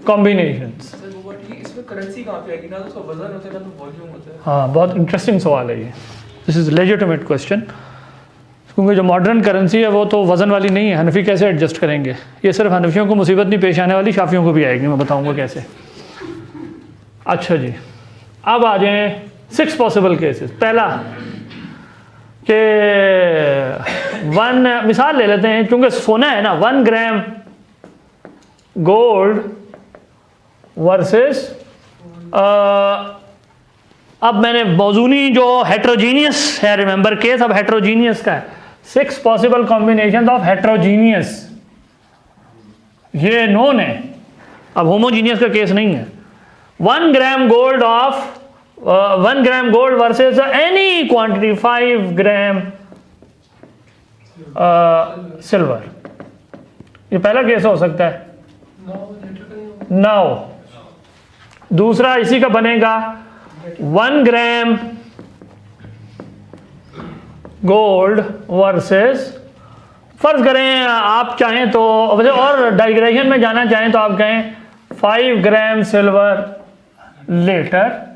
कॉम्बिनेशंस। इसमें करेंसी कहाँ पे आएगी? ना तो उसका वजन होता है ना तो वॉल्यूम होता है। हाँ, बहुत इंटरेस्टिंग सवाल है ये। दिस इज लेजिटिमेट क्वेश्चन, क्योंकि जो मॉडर्न करेंसी है वो तो वजन वाली नहीं है। हनफी कैसे एडजस्ट करेंगे? ये सिर्फ हनफियों को मुसीबत नहीं पेश आने वाली, शाफियों को भी आएगी, मैं बताऊंगा कैसे। अच्छा जी, अब आ जाएं 6 पॉसिबल केसेस। पहला कि 1 मिसाल ले लेते हैं, क्योंकि सोना है ना, 1 ग्राम गोल्ड वर्सेस अब मैंने मौजूनी जो हेट्रोजीनियस है, रिमेंबर केस अब हेट्रोजीनियस का है। 6 पॉसिबल कॉम्बिनेशन ऑफ हेट्रोजीनियस, ये नोन है, अब होमोजीनियस का केस नहीं है। 1 gram gold of 1 gram gold versus any quantity 5 gram silver, ये पहला केस हो सकता है। नाउ दूसरा इसी का बनेगा 1 ग्राम गोल्ड वर्सेस, फर्ज करें आप चाहें तो, और डाइग्रेशन में जाना चाहें तो आप कहें 5 ग्राम सिल्वर लेटर।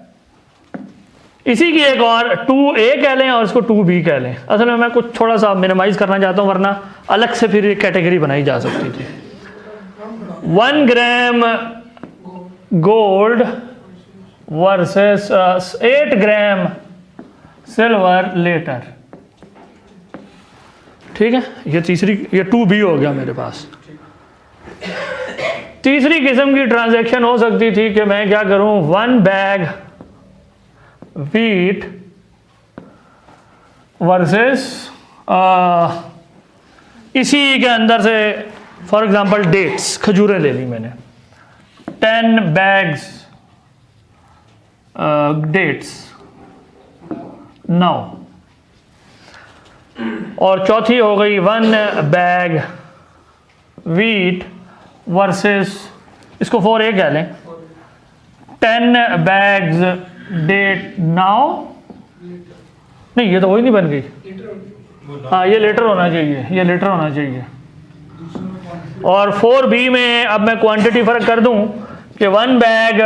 इसी की एक और 2A कह लें और इसको 2B कह लें। असल में मैं कुछ थोड़ा सा मिनिमाइज करना चाहता हूं, वरना अलग से फिर एक कैटेगरी बनाई जा सकती थी। 1 ग्राम गोल्ड वर्सेस 8 ग्राम सिल्वर लेटर। ठीक है, ये तीसरी, ये 2B हो गया मेरे पास। तीसरी किस्म की ट्रांजैक्शन हो सकती थी कि मैं क्या करूं, 1 बैग व्हीट वर्सेस इसी के अंदर से फॉर एग्जांपल डेट्स, खजूरें ले ली मैंने, 10 बैग्स डेट्स नाउ। और चौथी हो गई 1 बैग व्हीट वर्सेस, इसको 4A कह लें, 10 बैग्स डेट नाउ। नहीं, ये तो वही नहीं बन गई। हाँ, ये लेटर होना चाहिए, ये लेटर होना चाहिए। और 4B में अब मैं क्वांटिटी फर्क कर दूं कि 1 बैग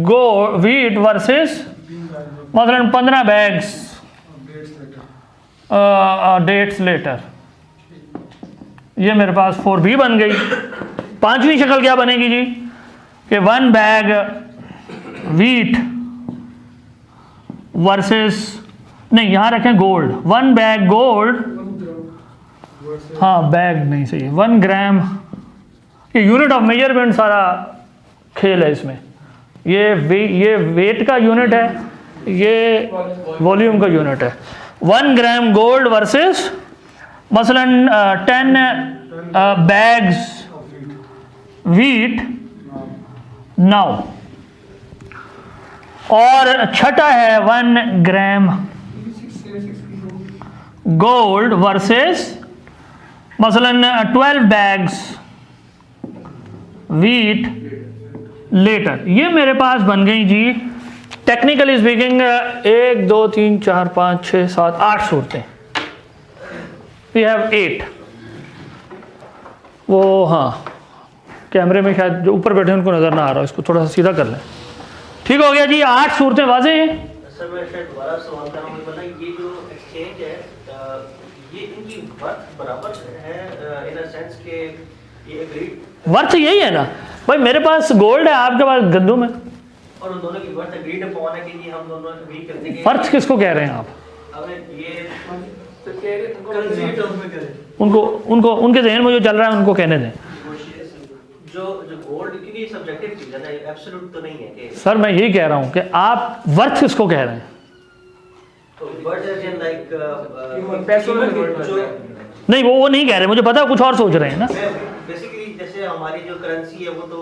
गो व्हीट वर्सेस मसलन 15 बैग्स डेट्स लेटर। ये मेरे पास 4B बन गई। पांचवी शक्ल क्या बनेगी जी, कि 1 बैग व्हीट वर्सेस, नहीं यहां रखें गोल्ड, 1 बैग गोल्ड, हाँ बैग नहीं सही है, 1 ग्राम, ये यूनिट ऑफ मेजरमेंट सारा खेल है इसमें। ये वेट का यूनिट है, ये वॉल्यूम का यूनिट है। 1 ग्राम गोल्ड वर्सेस मसलन 10 बैग्स व्हीट नाउ। और छठा है 1 ग्राम गोल्ड वर्सेस मसलन 12 बैग्स व्हीट लेटर। ये मेरे पास बन गई जी टेक्निकली स्पीकिंग 1 2 3 4 5 6 7 8 सूरतें। We have 8। वो हाँ कैमरे में शायद जो ऊपर बैठे हैं उनको नज़र ना आ रहा, इसको थोड़ा सा सीधा कर लें। ठीक हो गया जी, 8 सूरतें वाज़ेह हैं। सर मैं शायद दोबारा सवाल कर रहा हूँ, मतलब ये जो एक्सचेंज है ये इनकी वर्थ बराबर है इन अ सेंस के ये एग्रीड, वर्थ यही है ना भाई, मेरे पास गोल्ड है, आपके पास गंदुम है, और उन दोनों की वर्थ एग्रीड अपॉन है कि ये हम दोनों एग्री करते हैं कि वर्थ किसको कह रहे हैं आप? हमें ये करेंसी के टर्म्स में करें उनको उनको उनके जहन में जो चल रहा है उनको कहने दें। जो गोल्ड की सब्जेक्टिव चीज है ना, एब्सोल्यूट तो नहीं है कि सर मैं यही कह रहा हूँ कि आप वर्थ किसको कह रहे हैं? तो वर्थ एज इन लाइक पैसों में जो नहीं वो नहीं कह रहे, मुझे पता है कुछ और सोच रहे हैं ना। बेसिकली जैसे हमारी जो करेंसी है वो तो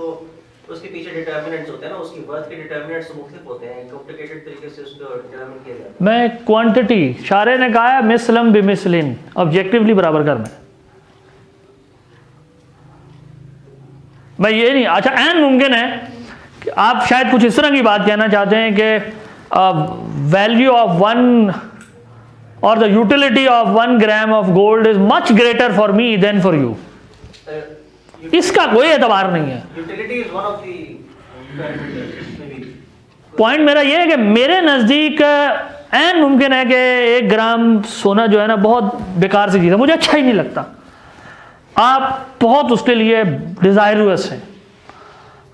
उसके पीछे डिटर्मिनेंट्स होते हैं ना, उसकी वर्थ के डिटर्मिनेंट्स मुख्तलिफ होते हैं, कॉम्प्लिकेटेड तरीके से उसको डिटरमिन किया जाता है। मैं क्वांटिटी, शारे ने कहा है मिसलम बिमिसलिन, ऑब्जेक्टिवली बराबर करना है। मैं ये नहीं, अच्छा ऐन मुमकिन है कि आप शायद कुछ इस तरह की बात कहना चाहते हैं कि वैल्यू ऑफ 1 और the utility of 1 gram of gold is much greater for me than for you. इसका कोई एतबार नहीं है। Utility is one of the point मेरा ये है कि मेरे नज़दीक ऐन मुमकिन है कि 1 ग्राम सोना जो है ना बहुत बेकार सी चीज़ है, मुझे अच्छा ही नहीं लगता। आप बहुत उसके लिए डिज़ायरस हैं,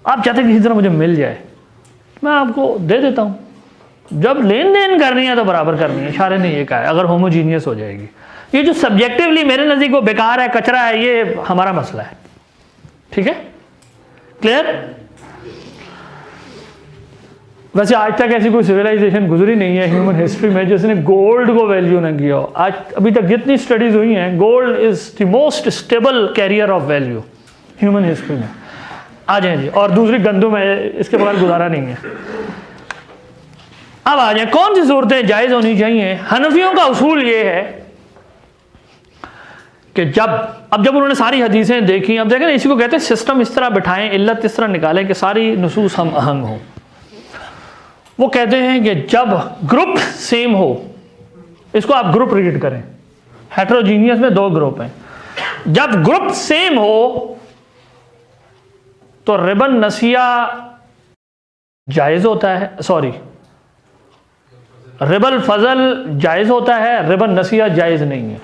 आप चाहते हैं किसी तरह मुझे मिल जाए, मैं आपको दे देता हूँ। जब लेन देन करनी है तो बराबर करनी है, इशारे ने ये कहा है, अगर होमोजीनियस हो जाएगी। ये जो सब्जेक्टिवली मेरे नज़दीक वो बेकार है, कचरा है, ये हमारा मसला है। ठीक है, क्लियर? वैसे आज तक ऐसी कोई सिविलाइजेशन गुजरी नहीं है ह्यूमन हिस्ट्री में जिसने गोल्ड को वैल्यू न किया हो। आज अभी तक जितनी स्टडीज हुई हैं, gold is the most stable carrier of value human history में। आ जाए जी, और दूसरी गंदुम है, इसके बगैर गुजारा नहीं है। अब आ जाए कौन सी सूरतें जायज़ होनी चाहिए। हनफियों का उसूल ये है कि जब उन्होंने सारी हदीसें देखी, अब देखें ना, इसी को कहते हैं सिस्टम इस तरह बिठाएं, इल्लत इस तरह निकालें कि सारी नुसूस हम आहंग हो। वो कहते हैं कि जब ग्रुप सेम हो, इसको आप ग्रुप रीड करें, हेट्रोजीनियस में 2 ग्रुप हैं, जब ग्रुप सेम हो तो रिबन नसिया जायज़ होता है, सॉरी रिबल फजल जायज़ होता है, रिबन नसिया जायज़ नहीं है।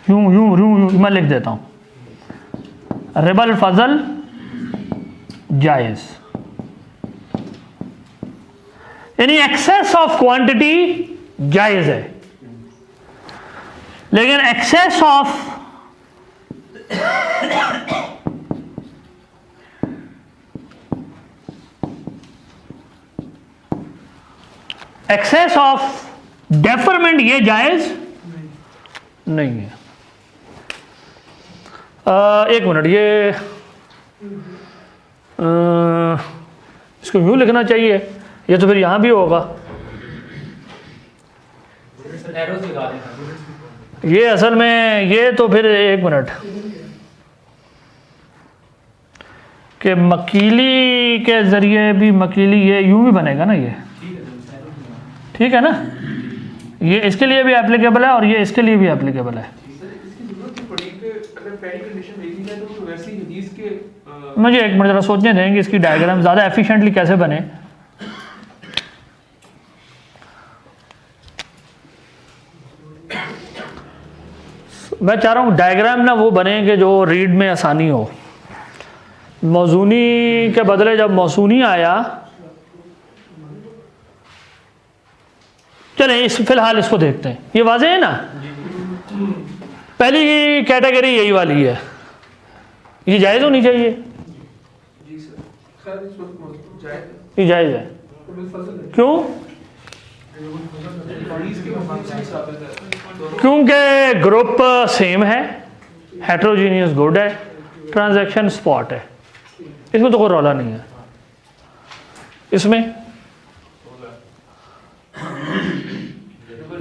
यूं मैं लिख देता हूं, रिबल फजल जायज़, यानी एक्सेस ऑफ क्वांटिटी जायज़ है, लेकिन एक्सेस ऑफ डेफरमेंट ये जायज़ नहीं है। एक मिनट, ये इसको यूं लिखना चाहिए, ये तो फिर यहां भी होगा। ये असल में ये तो फिर एक मिनट कि मकीली के जरिए भी, मकीली ये यूं भी बनेगा ना, ये ठीक है ना, ये इसके लिए भी एप्लीकेबल है और ये इसके लिए भी एप्लीकेबल है। मुझे एक मिनट जरा सोचने देंगे इसकी डायग्राम ज़्यादा एफिशिएंटली कैसे बने। मैं चाह रहा हूँ डायग्राम ना वो बने जो रीड में आसानी हो। मौजूनी के बदले जब मौसूनी आया, चलें इस फिलहाल इसको देखते हैं, ये वाज़ेह है ना। पहली कैटेगरी यही वाली है, ये जायज़ होनी चाहिए, ये जायज़ है। क्यों? क्योंकि ग्रुप सेम है, हेट्रोजीनियस गुड है, ट्रांजैक्शन स्पॉट है, इसमें तो कोई रौला नहीं है। इसमें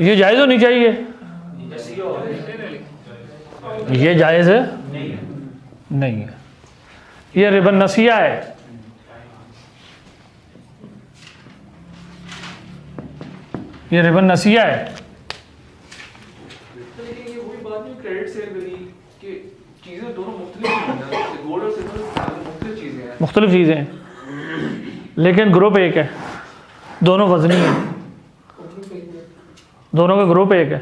ये जायज़ होनी चाहिए, ये जायज़ है नहीं है, ये रिबन नसिया है। ये रिबन नसिया है। मुख्तलिफ चीज़ें हैं, लेकिन ग्रुप एक है, दोनों वज़नी हैं, दोनों का ग्रुप एक है।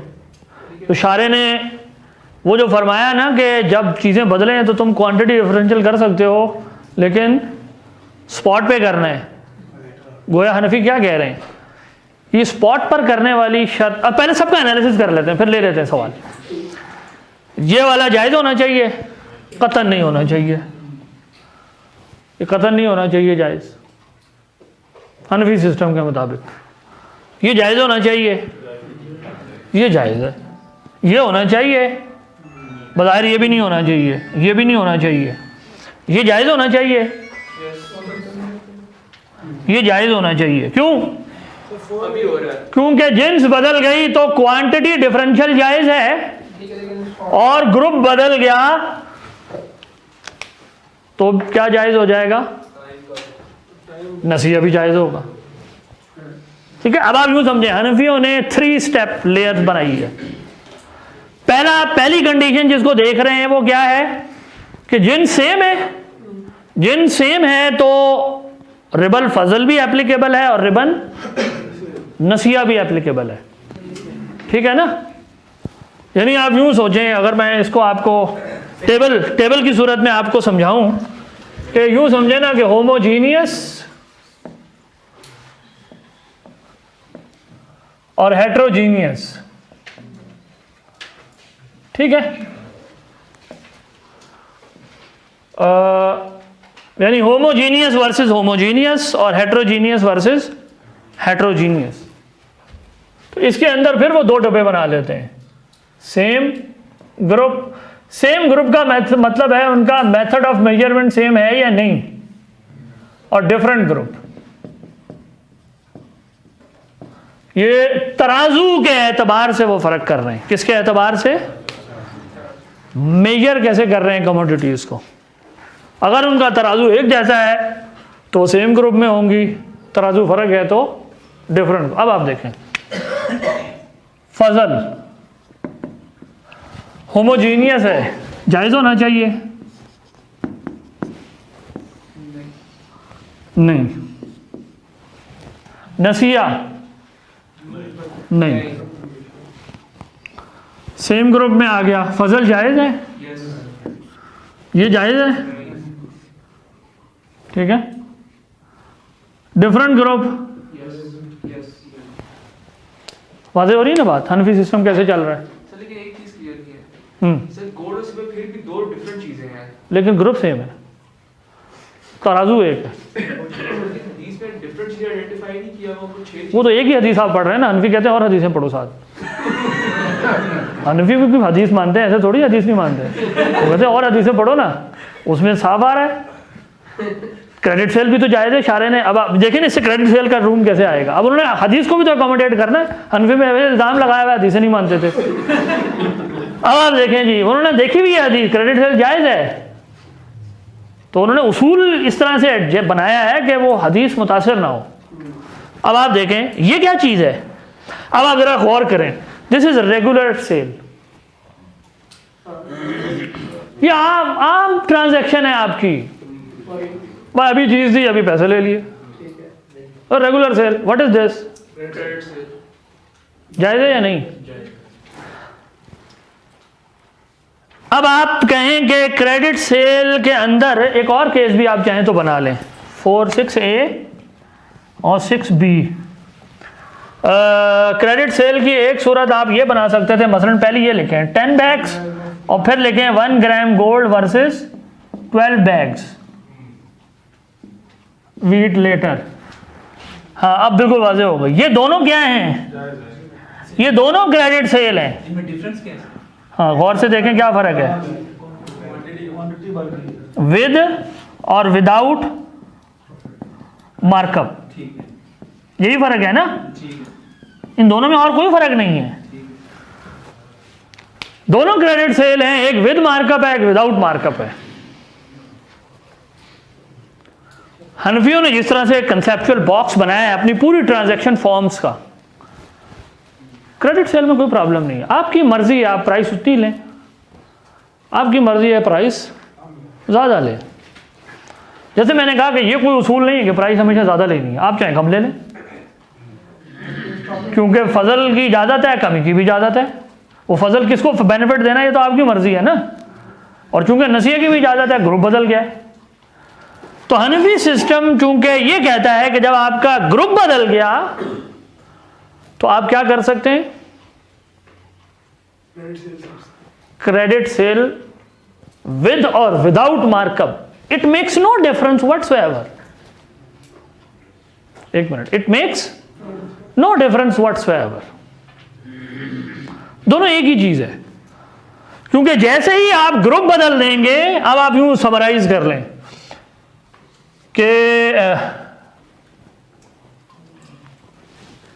तो शारे ने वो जो फरमाया ना कि जब चीज़ें बदलें तो तुम क्वांटिटी डिफरेंशियल कर सकते हो, लेकिन स्पॉट पे करना है। गोया हनफी क्या कह रहे हैं, ये स्पॉट पर करने वाली शर्त। अब पहले सबका एनालिसिस कर लेते हैं, फिर ले लेते हैं सवाल। ये वाला जायज़ होना चाहिए, कतन नहीं होना चाहिए, ये कतन नहीं होना चाहिए जायज़ हनफी सिस्टम के मुताबिक। ये जायज़ होना चाहिए, ये जायज़ है। ये होना चाहिए, बज़ाहिर ये भी नहीं होना चाहिए, ये भी नहीं होना चाहिए। ये जायज़ होना चाहिए, ये जायज़ होना चाहिए। क्यों? अभी हो रहा है। क्योंकि जिन्स बदल गई तो क्वांटिटी डिफरेंशियल जायज़ है, और ग्रुप बदल गया तो क्या जायज़ हो जाएगा? नसीया भी जायज़ होगा। ठीक है, अब आप यूँ समझें, हनफियों ने 3 स्टेप लेयर बनाई है। पहली कंडीशन जिसको देख रहे हैं वो क्या है कि जिन सेम है, जिन सेम है तो रिबल फजल भी एप्लीकेबल है और रिबन नसिया भी एप्लीकेबल है। ठीक है ना? यानी आप यूँ सोचें, अगर मैं इसको आपको टेबल की सूरत में आपको समझाऊं कि यूँ समझे ना कि होमोजीनियस और हेट्रोजीनियस, ठीक है, यानी होमोजीनियस वर्सेस होमोजीनियस और हेट्रोजीनियस वर्सेस हेट्रोजीनियस। तो इसके अंदर फिर वो 2 डब्बे बना लेते हैं। सेम ग्रुप का मतलब है उनका मेथड ऑफ मेजरमेंट सेम है या नहीं, और डिफरेंट ग्रुप, ये तराजू के एतबार से वो फर्क कर रहे हैं। किसके एतबार से? मेजर कैसे कर रहे हैं कमोडिटीज को। अगर उनका तराजू एक जैसा है तो सेम ग्रुप में होंगी, तराजू फर्क है तो डिफरेंट। अब आप देखें, फजल होमोजीनियस है, जायज़ होना चाहिए? नहीं। नसिया नहीं। सेम ग्रुप में आ गया, फजल जायज़ है? ये जायज़ है, ठीक है। डिफरेंट ग्रुप, वाज़ेह हो रही है ना बात, हनफी सिस्टम कैसे चल रहा है? सर लेकिन एक चीज क्लियर की है सर, गोल्ड और सिल्वर फिर भी 2 डिफरेंट चीजें हैं, लेकिन ग्रुप सेम है, तराजू एक है। हदीस में डिफरेंट चीजें आइडेंटिफाई नहीं किया, वो तो एक ही हदीस आप पढ़ रहे हैं ना, हनफी कहते हैं और हदीसें पढ़ो साथ। हनफी भी हदीस मानते हैं, ऐसे थोड़ी हदीस नहीं मानते, वो कहते हैं और हदीसें पढ़ो ना, उसमें साफ आ रहा है। क्रेडिट सेल भी तो जायज़ है, शारे ने। अब आप देखें इससे क्रेडिट सेल का रूम कैसे आएगा। अब उन्होंने हदीस को भी तो अकोमोडेट करना है। हनफी में इल्ज़ाम लगाया हुआ हदीसें नहीं मानते थे। अब आप देखें जी, उन्होंने देखी हुई है हदीस, क्रेडिट सेल जायज़ है, तो उन्होंने उसूल इस तरह से बनाया है कि वो हदीस मुतासिर ना हो। अब आप देखें ये क्या चीज़ है। अब आप ज़रा गौर करें, दिस इज रेगुलर सेल, ये आम ट्रांजैक्शन है आपकी, भाई अभी चीज़ दी, अभी पैसे ले लिए, और regular sale. What is this? जायज़ है या नहीं? अब आप कहें कि क्रेडिट सेल के अंदर एक और केस भी आप चाहें तो बना लें, 46A और 6B। क्रेडिट सेल की एक सूरत आप ये बना सकते थे, मसलन पहले ये लिखें 10 बैग्स और फिर लिखें 1 gram gold versus 12 bags wheat later. हाँ, अब बिल्कुल वाज़ेह हो गई। ये दोनों क्या हैं? ये दोनों क्रेडिट सेल हैं। इनमें डिफरेंस क्या है? हाँ, गौर से देखें क्या फ़र्क है, विद और विदाउट मार्कअप, यही फ़र्क है ना। इन दोनों में और कोई फ़र्क नहीं है, दोनों क्रेडिट सेल हैं, एक विद मार्कअप है, एक विदाउट मार्कअप है। हनफियों ने जिस तरह से कंसेप्चुअल बॉक्स बनाया है अपनी पूरी ट्रांजैक्शन फॉर्म्स का, क्रेडिट सेल में कोई प्रॉब्लम नहीं है। आपकी मर्जी है, आप प्राइस उतनी लें, आपकी मर्जी है प्राइस ज़्यादा लें। जैसे मैंने कहा कि ये कोई उसूल नहीं है कि प्राइस हमेशा ज़्यादा लेनी है, आप चाहे कम ले लें, क्योंकि फजल की इजाज़त है, कमी की भी इजाज़त है। वो फजल किसको बेनिफिट देना है ये तो आपकी मर्जी है ना, और चूंकि नसीहत की भी इजाज़त है, ग्रुप बदल गया है। तो हनफी सिस्टम चूंकि ये कहता है कि जब आपका ग्रुप बदल गया तो आप क्या कर सकते हैं, क्रेडिट सेल विद और without markup, it makes no difference whatsoever. एक minute, it makes no difference whatsoever, दोनों एक ही चीज है। क्योंकि जैसे ही आप ग्रुप बदल देंगे, अब आप यूं समराइज कर लें कि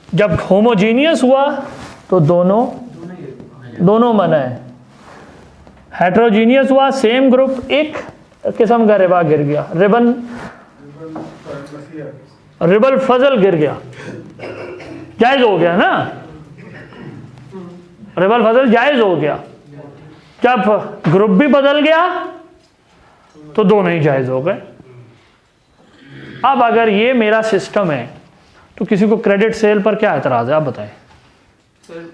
जब होमोजीनियस हुआ तो दोनों मना है, हेट्रोजीनियस हुआ सेम ग्रुप, एक किस्म का रिबा गिर गया, रिबल फजल गिर गया, जायज हो गया ना, रिबल फजल जायज हो गया। जब ग्रुप भी बदल गया तो दोनों ही जायज हो गए। अब अगर ये मेरा सिस्टम है तो किसी को क्रेडिट सेल पर क्या एतराज है, आप बताएं। सर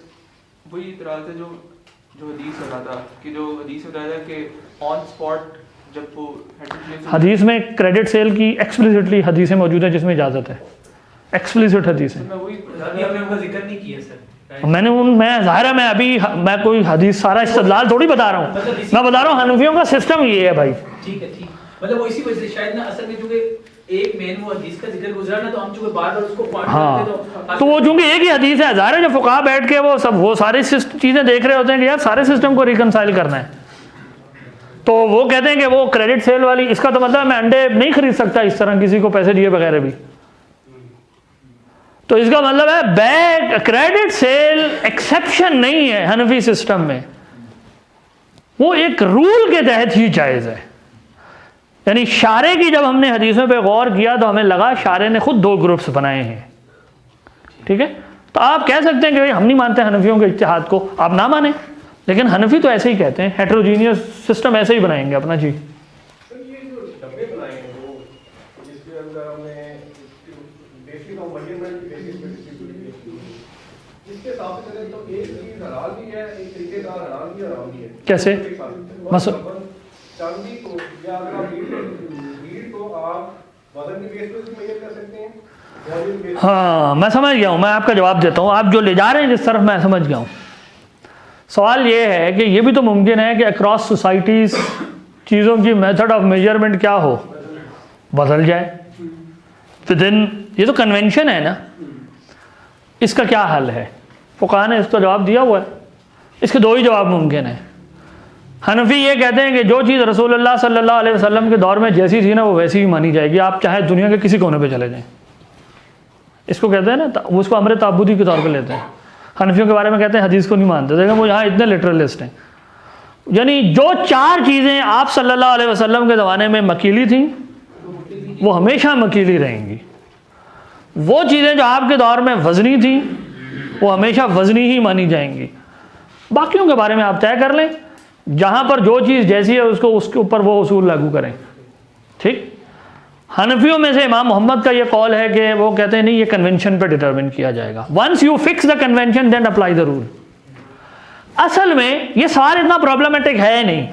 वही इतराज है जो हदीस में था कि जो हदीस में बताया कि ऑन स्पॉट जब वो हदीस में क्रेडिट सेल की एक्सप्लिसिटली हदीसें मौजूद है जिसमें इजाजत है, एक्सप्लिसिट हदीस है। मैं वही अभी हमने उनका जिक्र नहीं किया सर। मैं ज़ाहिर है मैं कोई हदीस सारा इस्तेदलाल थोड़ी बता रहा हूँ, मैं बता रहा हूँ हनफियों का सिस्टम ये है भाई। ठीक है, ठीक, मतलब वो इसी वजह से शायद ना असल में चूंकि एक मेन वो हदीस का जिक्र गुजरा ना, तो हम चूंकि बार बार उसको पॉइंट हाँ, करते तो वो चूंकि एक ही हदीस है, ज़ाहिर है जो फुकाहा बैठ के वो सारी चीज़ें देख रहे होते हैं कि यार सारे सिस्टम को रिकनसाइल करना है, तो वो कहते हैं कि वो क्रेडिट सेल वाली, इसका तो मतलब मैं अंडे नहीं खरीद सकता इस तरह किसी को पैसे दिए बगैर भी, तो इसका मतलब है बैक क्रेडिट सेल एक्सेप्शन नहीं है हनफी सिस्टम में, वो एक रूल के तहत ही जायज़ है। यानी शारे की जब हमने हदीसों पे गौर किया तो हमें लगा शारे ने खुद दो ग्रुप्स बनाए हैं, ठीक है। तो आप कह सकते हैं कि भाई हम नहीं मानते हनफियों के इज्तिहाद को, आप ना माने, लेकिन हनफी तो ऐसे ही कहते हैं, हेट्रोजीनियस सिस्टम ऐसे ही बनाएंगे अपना। जी तो ये जो डब्बे बनाए हैं वो जिसके अंदर हमने बेसिक ऑफ मेजरमेंट बेसिस पे डिस्ट्रीब्यूट किए, जिसके हिसाब से चले तो एक चीज हलाल भी है, एक तरीकेकार हलाल भी हराम भी है। कैसे? चांदी को या अगर आप लीड को आप वजन के बेस पे भी मेजर कर सकते हैं। हाँ, मैं समझ गया हूँ, मैं आपका जवाब देता हूँ, आप जो ले जा रहे हैं जिस तरफ मैं समझ गया हूँ। सवाल ये है कि ये भी तो मुमकिन है कि अक्रॉस सोसाइटीज़ चीज़ों की मेथड ऑफ मेजरमेंट क्या हो, बदल जाए विदिन, ये तो कन्वेंशन है ना, इसका क्या हल है? फुकाहा ने इसका जवाब दिया हुआ है, इसके दो ही जवाब मुमकिन है। हनफी ये कहते हैं कि जो चीज़ रसूलुल्लाह सल्लल्लाहु अलैहि वसल्लम के दौर में जैसी थी ना वो वैसी ही मानी जाएगी, आप चाहे दुनिया के किसी कोने पे चले जाएं। इसको कहते हैं ना, वो उसको अमर ताबूदी के तौर पे लेते हैं। हनफियों के बारे में कहते हैं हदीस को नहीं मानते, देखो वो यहाँ इतने लिटरलिस्ट हैं। यानी जो चार चीज़ें आप सल्लल्लाहु अलैहि वसल्लम के ज़माने में मकीली थी वो हमेशा मकीली रहेंगी, वो चीज़ें जो आपके दौर में वज़नी थी वो हमेशा वज़नी ही मानी जाएंगी। बाकियों के बारे में आप तय कर लें, जहाँ पर जो चीज़ जैसी है उसको उसके ऊपर वो उसूल लागू करें, ठीक। हनफियों में से इमाम मोहम्मद का ये कौल है कि वो कहते हैं नहीं, ये कन्वेंशन पे डिटरमिन किया जाएगा, once you fix the convention then apply the rule. असल में ये सवाल इतना प्रॉब्लमेटिक है नहीं।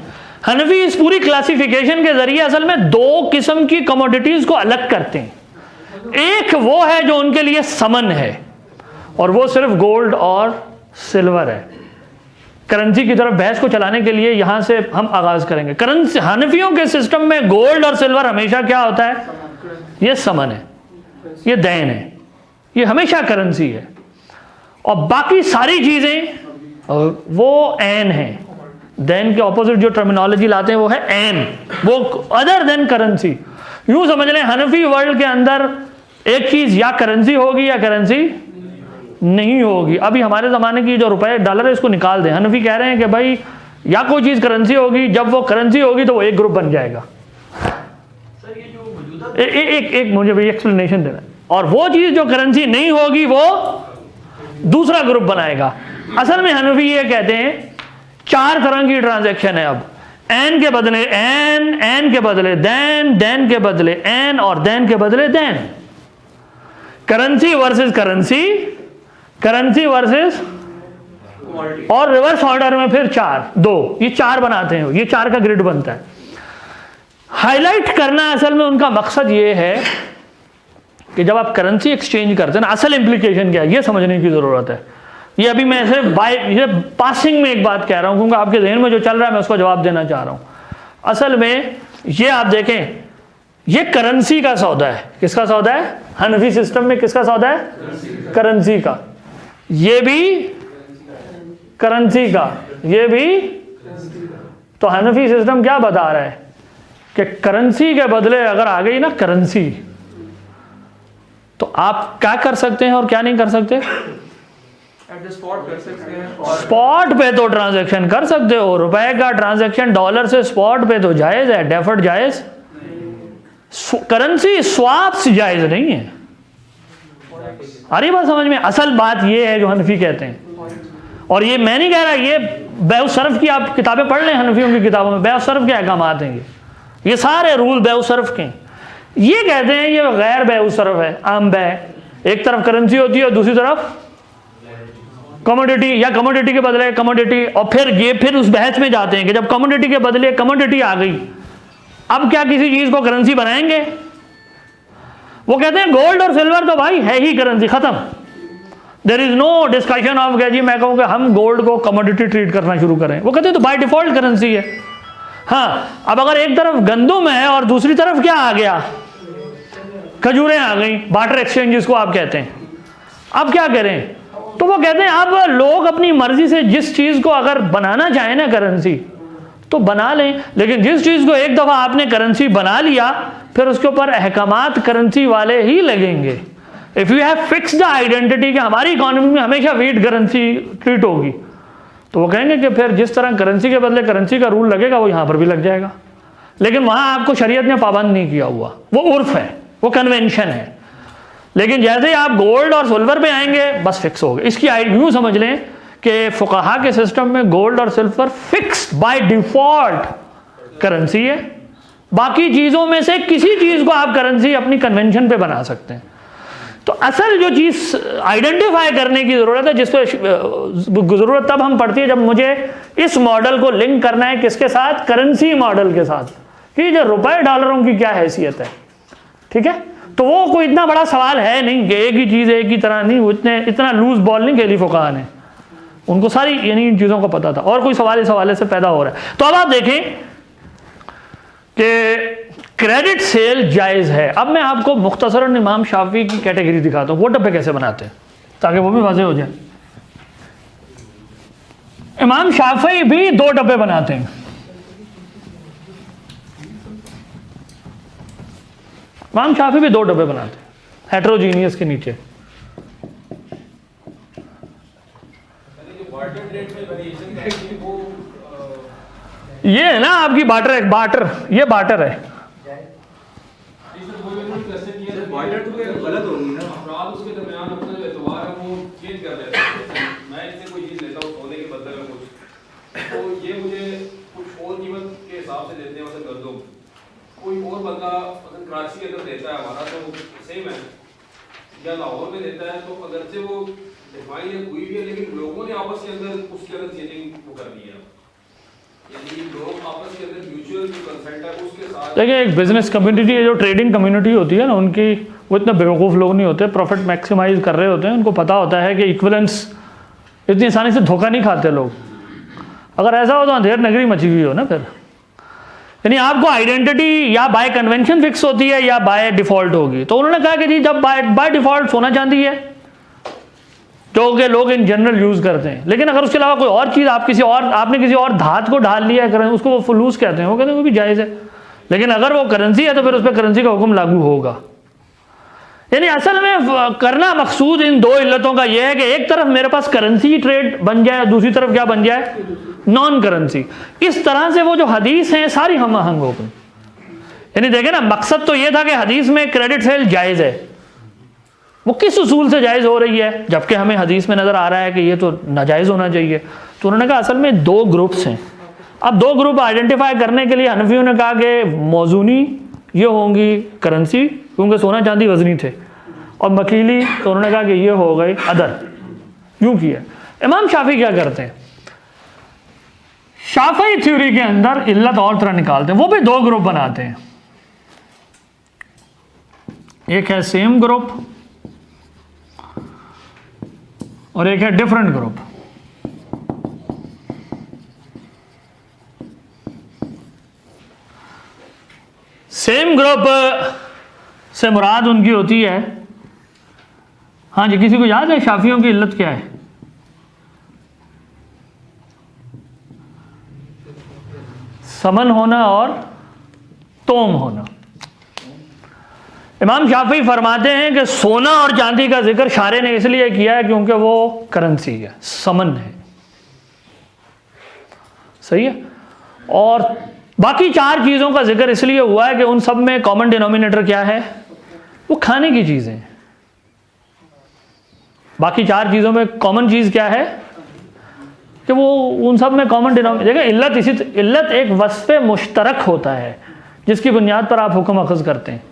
हनफी इस पूरी क्लासिफिकेशन के जरिए असल में दो किस्म की कमोडिटीज़ को अलग करते हैं। एक वो है जो उनके लिए समन है और वो सिर्फ गोल्ड और सिल्वर है। करेंसी की तरफ बहस को चलाने के लिए यहाँ से हम आगाज़ करेंगे। करेंसी, हनफियों के सिस्टम में गोल्ड और सिल्वर हमेशा क्या होता है? ये समन है, ये दैन है, ये हमेशा करेंसी है। और बाकी सारी चीज़ें वो एन है। दैन के ऑपोजिट जो टर्मिनोलॉजी लाते हैं वो है एन, वो अदर देन करेंसी। यूँ समझ लें हनफी वर्ल्ड के अंदर एक चीज़ या करेंसी होगी या करेंसी नहीं होगी। अभी हमारे ज़माने की जो रुपए डॉलर है इसको निकाल दें, हनफी कह रहे हैं कि भाई या कोई चीज़ करेंसी होगी, जब वो करेंसी होगी तो वो एक ग्रुप बन जाएगा। सर ये जो मौजूदा एक मुझे भाई एक्सप्लेनेशन देना है। और वो चीज़ जो करेंसी नहीं होगी वो दूसरा ग्रुप बनाएगा। असल में हनफी ये कहते हैं चार तरह की ट्रांजैक्शन है। अब एन के बदले एन, एन के बदले देन, देन के बदले एन और देन के बदले देन। Currency versus currency, currency versus, और रिवर्स ऑर्डर में फिर 4 2, ये 4 बनाते हैं, ये 4 का ग्रिड बनता है। हाईलाइट करना असल में उनका मकसद ये है कि जब आप करेंसी एक्सचेंज करते हैं ना, असल इंप्लीकेशन क्या है ये समझने की जरूरत है। ये अभी मैं ऐसे ये पासिंग में एक बात कह रहा हूं क्योंकि आपके जहन में जो चल रहा है मैं उसको जवाब देना चाह रहा हूं। असल में ये आप देखें, ये करेंसी का सौदा है। किसका सौदा है? हनफी सिस्टम में किसका सौदा है? करेंसी का। ये भी करेंसी का, ये भी। तो हनफी सिस्टम क्या बता रहा है कि करेंसी के बदले अगर आ गई ना करेंसी, तो आप क्या कर सकते हैं और क्या नहीं कर सकते? स्पॉट कर सकते हैं। स्पॉट पे तो ट्रांजैक्शन कर सकते हो, रुपए का ट्रांजैक्शन डॉलर से स्पॉट पे तो जायज है, डेफर्ड जायज। करेंसी स्वाप्स जायज नहीं है। अरे बात समझ में? असल बात ये है जो हनफी कहते हैं, और ये मैं नहीं कह रहा, ये बेउसरफ की आप किताबें पढ़ लें, हनफियों की किताबों में बेउसरफ के अहकाम आते हैं, ये सारे रूल बेउसरफ के। ये कहते हैं ये गैर बेउसरफ है, आम बै। एक तरफ करेंसी होती है और दूसरी तरफ कमोडिटी, या कमोडिटी के बदले कमोडिटी। और फिर उस बहस में जाते हैं कि जब कमोडिटी के बदले कमोडिटी आ गई, अब क्या किसी चीज को करेंसी बनाएंगे? वो कहते हैं गोल्ड और सिल्वर तो भाई है ही करेंसी, खत्म। There is no discussion of जी मैं कहूँ कि हम गोल्ड को कमोडिटी ट्रीट करना शुरू करें। वो कहते हैं तो बाय डिफॉल्ट करेंसी है। हाँ, अब अगर एक तरफ गंदुम है और दूसरी तरफ क्या आ गया? खजूरें आ गई, बार्टर एक्सचेंज जिसको आप कहते हैं। अब क्या करें? तो वो कहते हैं अब लोग अपनी मर्जी से जिस चीज को अगर बनाना चाहें ना करेंसी तो बना लें, लेकिन जिस चीज को एक दफा आपने करेंसी बना लिया फिर उसके ऊपर अहकामात करेंसी वाले ही लगेंगे। If you have fixed identity कि हमारी इकोनॉमी में हमेशा वीट करेंसी ट्रीट होगी, तो वो कहेंगे कि फिर जिस तरह करेंसी के बदले करेंसी का रूल लगेगा वो यहां पर भी लग जाएगा। लेकिन वहां आपको शरीयत ने पाबंद नहीं किया हुआ, वो उर्फ है, वो कन्वेंशन है। लेकिन जैसे ही आप गोल्ड और सिल्वर पे आएंगे बस फिक्स हो गए। इसकी यूं समझ लें कि फुकाहा के सिस्टम में गोल्ड और silver fixed by default currency है। बाकी चीजों में से किसी चीज को आप करेंसी अपनी कन्वेंशन पे बना सकते हैं। तो असल जो चीज आइडेंटिफाई करने की जरूरत है, जिस पर जरूरत तब हम पड़ती है जब मुझे इस मॉडल को लिंक करना है किसके साथ? करेंसी मॉडल के साथ, कि जो रुपए डॉलरों की क्या हैसियत है। ठीक है, तो वो कोई इतना बड़ा सवाल है नहीं कि एक ही चीज एक ही तरह नहीं, वो इतना लूज बॉल नहीं खेली फुकाहा ने, उनको सारी यानी इन चीजों का पता था। और कोई सवाल इस हवाले से पैदा हो रहा है। तो अब आप देखें कि क्रेडिट सेल जायज है। अब मैं आपको मुख्तसरन इमाम शाफी की कैटेगरी दिखाता हूँ, वो डब्बे कैसे बनाते हैं ताकि वो भी वाज़ेह हो जाए। इमाम शाफी भी 2 डब्बे बनाते हैं। इमाम शाफी भी 2 डब्बे बनाते हैं हेट्रोजीनियस के नीचे। ये है ना आपकी बाटर, बाटर, ये बाटर है। बार्टर तो गलत होगी ना, अफराद उसके दरमियान अपना जो एतबार है वो चेंज कर देते हैं। मैं इससे कोई चीज़ लेता हूँ सोने के बदले में कुछ, तो ये मुझे कुछ और कीमत के हिसाब से देते हैं। मतलब गंदम कोई और बंदा मतलब कराची के अंदर देता है हमारा तो वो सेम है, या लाहौर में देता है तो अगर से वो डिफाइन है हुई भी है, लेकिन लोगों ने आपस के अंदर उसके अंदर चेंजिंग वो कर दी है। यानी लोग आपस के अंदर म्यूचुअल जो कंसेंट है उसके साथ। देखिए एक बिजनेस कम्युनिटी है, जो ट्रेडिंग कम्युनिटी होती है ना, उनकी वो इतना बेवकूफ़ लोग नहीं होते, प्रॉफिट मैक्सिमाइज कर रहे होते हैं। उनको पता होता है कि इक्विवेलेंस इतनी आसानी से धोखा नहीं खाते लोग। अगर ऐसा हो तो अंधेर नगरी मची हुई हो ना फिर। यानी आपको आइडेंटिटी या बाय कन्वेंशन फिक्स होती है या बाय डिफॉल्ट होगी। तो उन्होंने कहा कि जी जब बाय डिफॉल्ट सोना चांदी है जो कि लोग इन जनरल यूज़ करते हैं, लेकिन अगर उसके अलावा कोई और चीज़ आपने किसी और धात को डाल लिया है, उसको वो फलूस कहते हैं, वो कहते हैं वो भी जायज़ है। लेकिन अगर वो करेंसी है तो फिर उस पर करेंसी का हुक्म लागू होगा। यानी असल में करना मकसूद इन 2 इल्लतों का यह है कि एक तरफ मेरे पास करेंसी ट्रेड बन जाए, दूसरी तरफ क्या बन जाए? Non currency. इस तरह से वो जो हदीस हैं सारी हम आहंग हो गई। यानी देखें ना, मकसद तो ये था कि हदीस में क्रेडिट सेल जायज़ है, वो किस उसूल से जायज़ हो रही है, जबकि हमें हदीस में नज़र आ रहा है कि ये तो नाजायज़ होना चाहिए। तो उन्होंने कहा असल में 2 ग्रुप्स हैं। अब दो ग्रुप आइडेंटिफाई करने के लिए हनफियों ने कहा कि मौजूनी ये होंगी करेंसी, क्योंकि सोना चांदी वजनी थे, और मकीली तो उन्होंने कहा कि ये हो गए अदर, यूं किया। इमाम शाफी क्या करते हैं, शाफी थ्योरी के अंदर इल्लत और तरह निकालते हैं, वो भी दो ग्रुप बनाते हैं, एक है सेम ग्रुप और एक है डिफरेंट ग्रुप। सेम ग्रुप से मुराद उनकी होती है, हाँ जी, किसी को याद है शाफियों की इल्लत क्या है? समन होना और तोम होना। इमाम शाफी फरमाते हैं कि सोना और चांदी का जिक्र शारे ने इसलिए किया है क्योंकि वो करेंसी है, समन है, सही है। और बाकी चार चीज़ों का जिक्र इसलिए हुआ है कि उन सब में कॉमन डिनोमिनेटर क्या है, वो खाने की चीज़ें हैं। बाकी चार चीज़ों में कॉमन चीज़ क्या है कि वो उन सब में कॉमन डिनोमिनेटर। देखिए इल्लत एक वस्फ़ मुश्तरक होता है जिसकी बुनियाद पर आप हुक्म अखज़ करते हैं।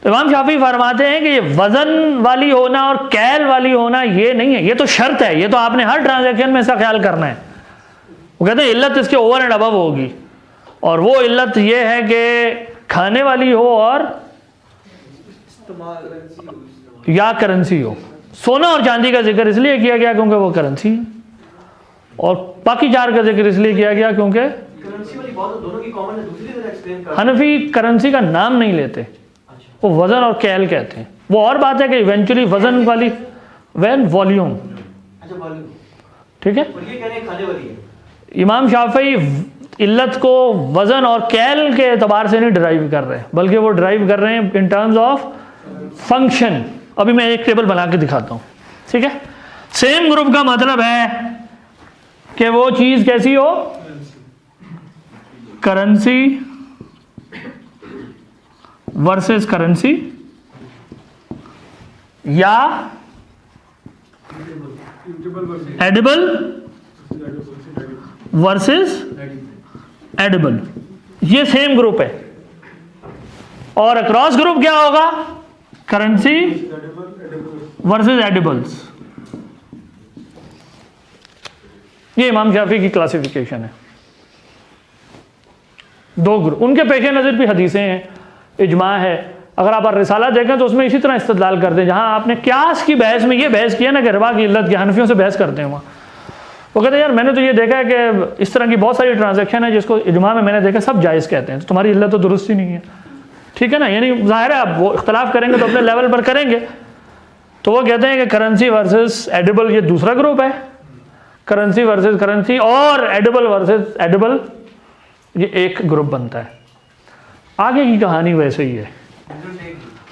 तो इमाम शाफी फरमाते हैं कि ये वज़न वाली होना और कैल वाली होना ये नहीं है, ये तो शर्त है, ये तो आपने हर ट्रांजैक्शन में इसका ख्याल करना है। वो कहते हैं इल्लत इसके ओवर एंड अबव होगी, और वो इल्लत ये है कि खाने वाली हो और या करेंसी हो। सोना और चांदी का जिक्र इसलिए किया गया क्योंकि वो करेंसी है, और बाकी चार का जिक्र इसलिए किया गया क्योंकि करेंसी वाली बात दोनों की कॉमन है, दूसरी तरह एक्सप्लेन कर। हनफी करेंसी का नाम नहीं लेते, वो वजन और कैल कहते हैं। वो और बात है कि इवेंचुअली वजन वाली वॉल्यूम, अच्छा वॉल्यूम, ठीक है। और ये कह रहे हैं खाने वाली है। इमाम शाफी इल्लत को वजन और कैल के एतबार से नहीं ड्राइव कर रहे, बल्कि वो ड्राइव कर रहे हैं इन टर्म्स ऑफ फंक्शन। अभी मैं एक टेबल बना के दिखाता हूँ, ठीक है। सेम ग्रुप का मतलब है कि वो चीज कैसी हो, करेंसी वर्सेस करेंसी, या एडिबल वर्सेस एडिबल, ये सेम ग्रुप है। और अक्रॉस ग्रुप क्या होगा, करेंसी वर्सेस एडिबल्स। ये इमाम शाफी की क्लासिफिकेशन है। दो ग्रुप, उनके पेश नज़र भी हदीसें हैं, इजमा है। अगर आप रिसाला देखें तो उसमें इसी तरह इस्तदलाल करते हैं, जहाँ आपने क्यास की बहस में ये बहस किया ना कि रिबा की इल्लत की, हनफियों से बहस करते हैं वहाँ। वो कहते हैं यार मैंने तो ये देखा है कि इस तरह की बहुत सारी ट्रांजैक्शन है जिसको इजमा में मैंने देखा सब जायज़ कहते हैं, तो तुम्हारी इल्लत तो दुरुस्त ही नहीं है, ठीक है ना। यानी जाहिर है आप वो इख्तलाफ करेंगे तो अपने लेवल पर करेंगे। तो वो कहते हैं कि करेंसी वर्सेस एडिबल ये दूसरा ग्रुप है, करेंसी वर्सेस करेंसी, और एडिबल वर्सेस एडिबल ये एक ग्रुप बनता है। आगे की कहानी वैसे ही है,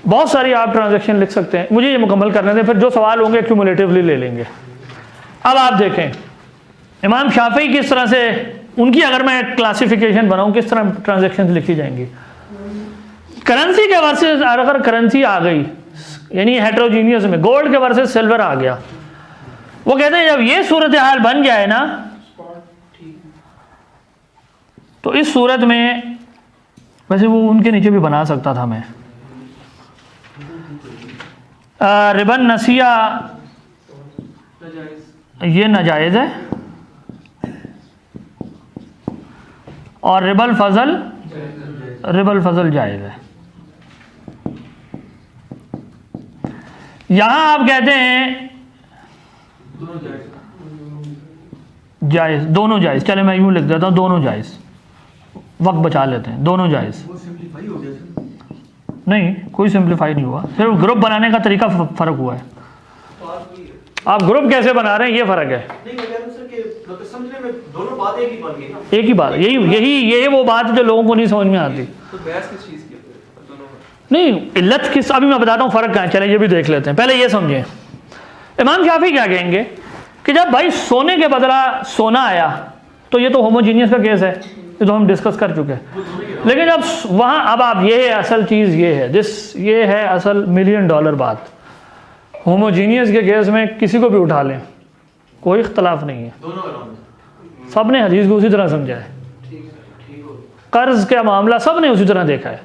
बहुत सारी आप ट्रांजैक्शन लिख सकते हैं। मुझे ये मुकम्मल करने दें, फिर जो सवाल होंगे क्यूमुलेटिवली ले लेंगे। अब आप देखें इमाम शाफी किस तरह से, उनकी अगर मैं क्लासिफिकेशन बनाऊं किस तरह ट्रांजैक्शन लिखी जाएंगी। करेंसी के वर्सेस, अगर करेंसी आ गई यानी हेट्रोजीनियस में गोल्ड के वर्सेस सिल्वर आ गया, वो कहते हैं जब ये सूरत हाल बन जाए ना, तो इस सूरत में, वैसे वो उनके नीचे भी बना सकता था मैं, रिबन नसिया ये नाजायज़ है, और रिबल फजल जायज़ है। यहां आप कहते हैं जायज़, दोनों जायज़। चले मैं यूं लिख देता हूं, दोनों जायज़, वक्त बचा लेते हैं, दोनों जायज़। नहीं, कोई सिंप्लीफाई नहीं हुआ, सिर्फ ग्रुप बनाने का तरीका फ़र्क हुआ है। आप ग्रुप कैसे बना रहे हैं ये फ़र्क है। नहीं मैं कह रहा हूं सर कि मतलब समझने में दोनों बात एक ही बन गई ना। एक ही बात, यही वो बात है जो लोगों को नहीं समझ में आती। तो बहस किस चीज़ की है दोनों में? नहीं, इल्लत किस, अभी मैं बताता हूँ फ़र्क कहाँ है, चलें ये भी देख लेते हैं। पहले ये समझें इमाम शाफी क्या कहेंगे कि जब भाई सोने के बदला सोना आया तो ये तो होमोजीनियस का केस है, ये तो हम डिस्कस कर चुके हैं। लेकिन जब वहाँ, अब आप ये है असल चीज़, ये है असल $1 मिलियन बात। होमोजीनियस के केस में किसी को भी उठा लें, कोई इख्तलाफ नहीं है, दोनों अराउंड सब ने हदीस को उसी तरह समझा है। कर्ज का मामला सब ने उसी तरह देखा है।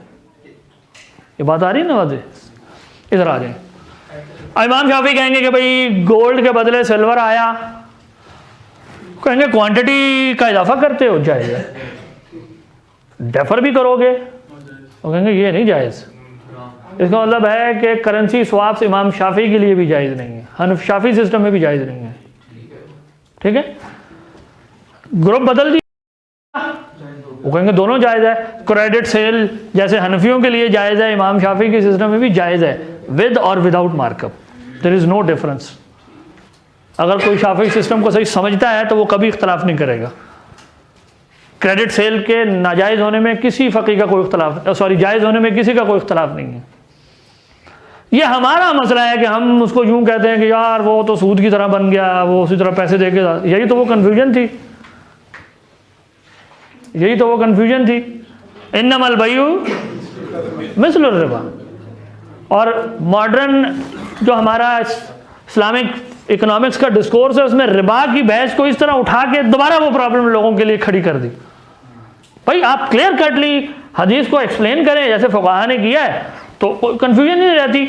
ये बात आ रही है ना वाज़ेह? इधर आ जाए। इमाम शाफी कहेंगे कि भाई गोल्ड के बदले सिल्वर आया, कहेंगे क्वांटिटी का इजाफा करते हो, जायज़ है। डेफर भी करोगे वो कहेंगे ये नहीं जायज़। इसका मतलब है कि करेंसी स्वाप्स इमाम शाफी के लिए भी जायज़ नहीं है, हनफ शाफी सिस्टम में भी जायज़ नहीं है। ठीक है, ग्रुप बदल दिया, वो कहेंगे दोनों जायज़ है। क्रेडिट सेल जैसे हनफियों के लिए जायज़ है, इमाम शाफी के सिस्टम में भी जायज़ है, विद और without markup, there is no difference. अगर कोई शाफी सिस्टम को सही समझता है तो वो कभी इख्तलाफ नहीं करेगा। क्रेडिट सेल के नाजायज़ होने में किसी फ़क़ी का कोई इख्तलाफ, सॉरी जायज़ होने में किसी का कोई इख्तलाफ नहीं है। ये हमारा मसला है कि हम उसको यूँ कहते हैं कि यार वो तो सूद की तरह बन गया, वो उसी तरह पैसे दे के, यही तो वो कन्फ्यूजन थी, यही तो वो कन्फ्यूजन थी। इन्नमल बैउ मिस्लुर रिबा। और मॉडर्न जो हमारा इस्लामिक इकोनॉमिक्स का डिस्कोर्स है उसमें रिबा की बहस को इस तरह उठा के दोबारा वो प्रॉब्लम लोगों के लिए खड़ी कर दी। भाई आप क्लियर कटली हदीस को एक्सप्लेन करें जैसे फुक़हा ने किया है तो कोई कन्फ्यूजन नहीं रहती।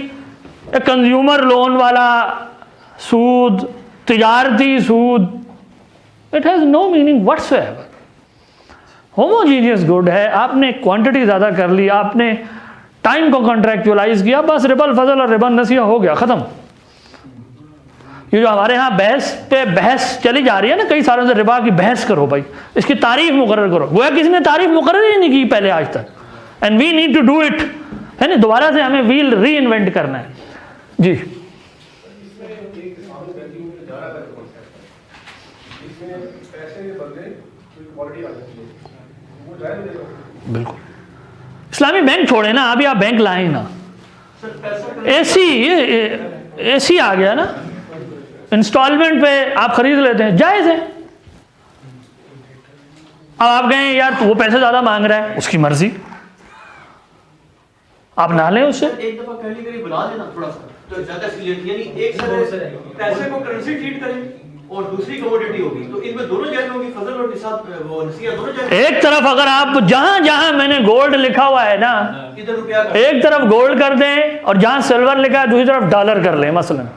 एक कंज्यूमर लोन वाला सूद, तिजारती सूद, it has no meaning whatsoever. Homogeneous good है, आपने क्वांटिटी ज़्यादा कर ली, आपने टाइम को कॉन्ट्रैक्चुअलाइज किया, बस रिबल फजल और रिबन नसिया हो गया, ख़त्म। ये जो हमारे यहाँ बहस पे बहस चली जा रही है ना कई सालों से, रिबा की बहस करो भाई, इसकी तारीफ मुकर्रर करो, गोया किसी ने तारीफ मुकर्रर ही नहीं की पहले आज तक, and we need to do it, है ना। दोबारा से हमें व्हील री इन्वेंट करना है जी। बिल्कुल, इस्लामी बैंक छोड़े ना, अभी आप बैंक लाए ना, एसी आ गया ना, इंस्टॉलमेंट पे आप खरीद लेते हैं, जायज़ है। अब आप गए यार तो वो पैसे ज़्यादा मांग रहा है, उसकी मर्जी, आप ना लें उससे। एक दफा पहली करी बुला देना थोड़ा सा तो ज्यादा क्लियर, यानी एक साथ पैसे को करेंसी ट्रीट करें और दूसरी कमोडिटी होगी तो इनमें दोनों जायज़ होगी, फजल और निसाब वो नसिया दोनों जायज़। एक तरफ अगर आप जहां जहां मैंने गोल्ड लिखा हुआ है ना, इधर रुपया एक तरफ गोल्ड कर दें और जहां सिल्वर लिखा है दूसरी तरफ डॉलर कर लें मसलन,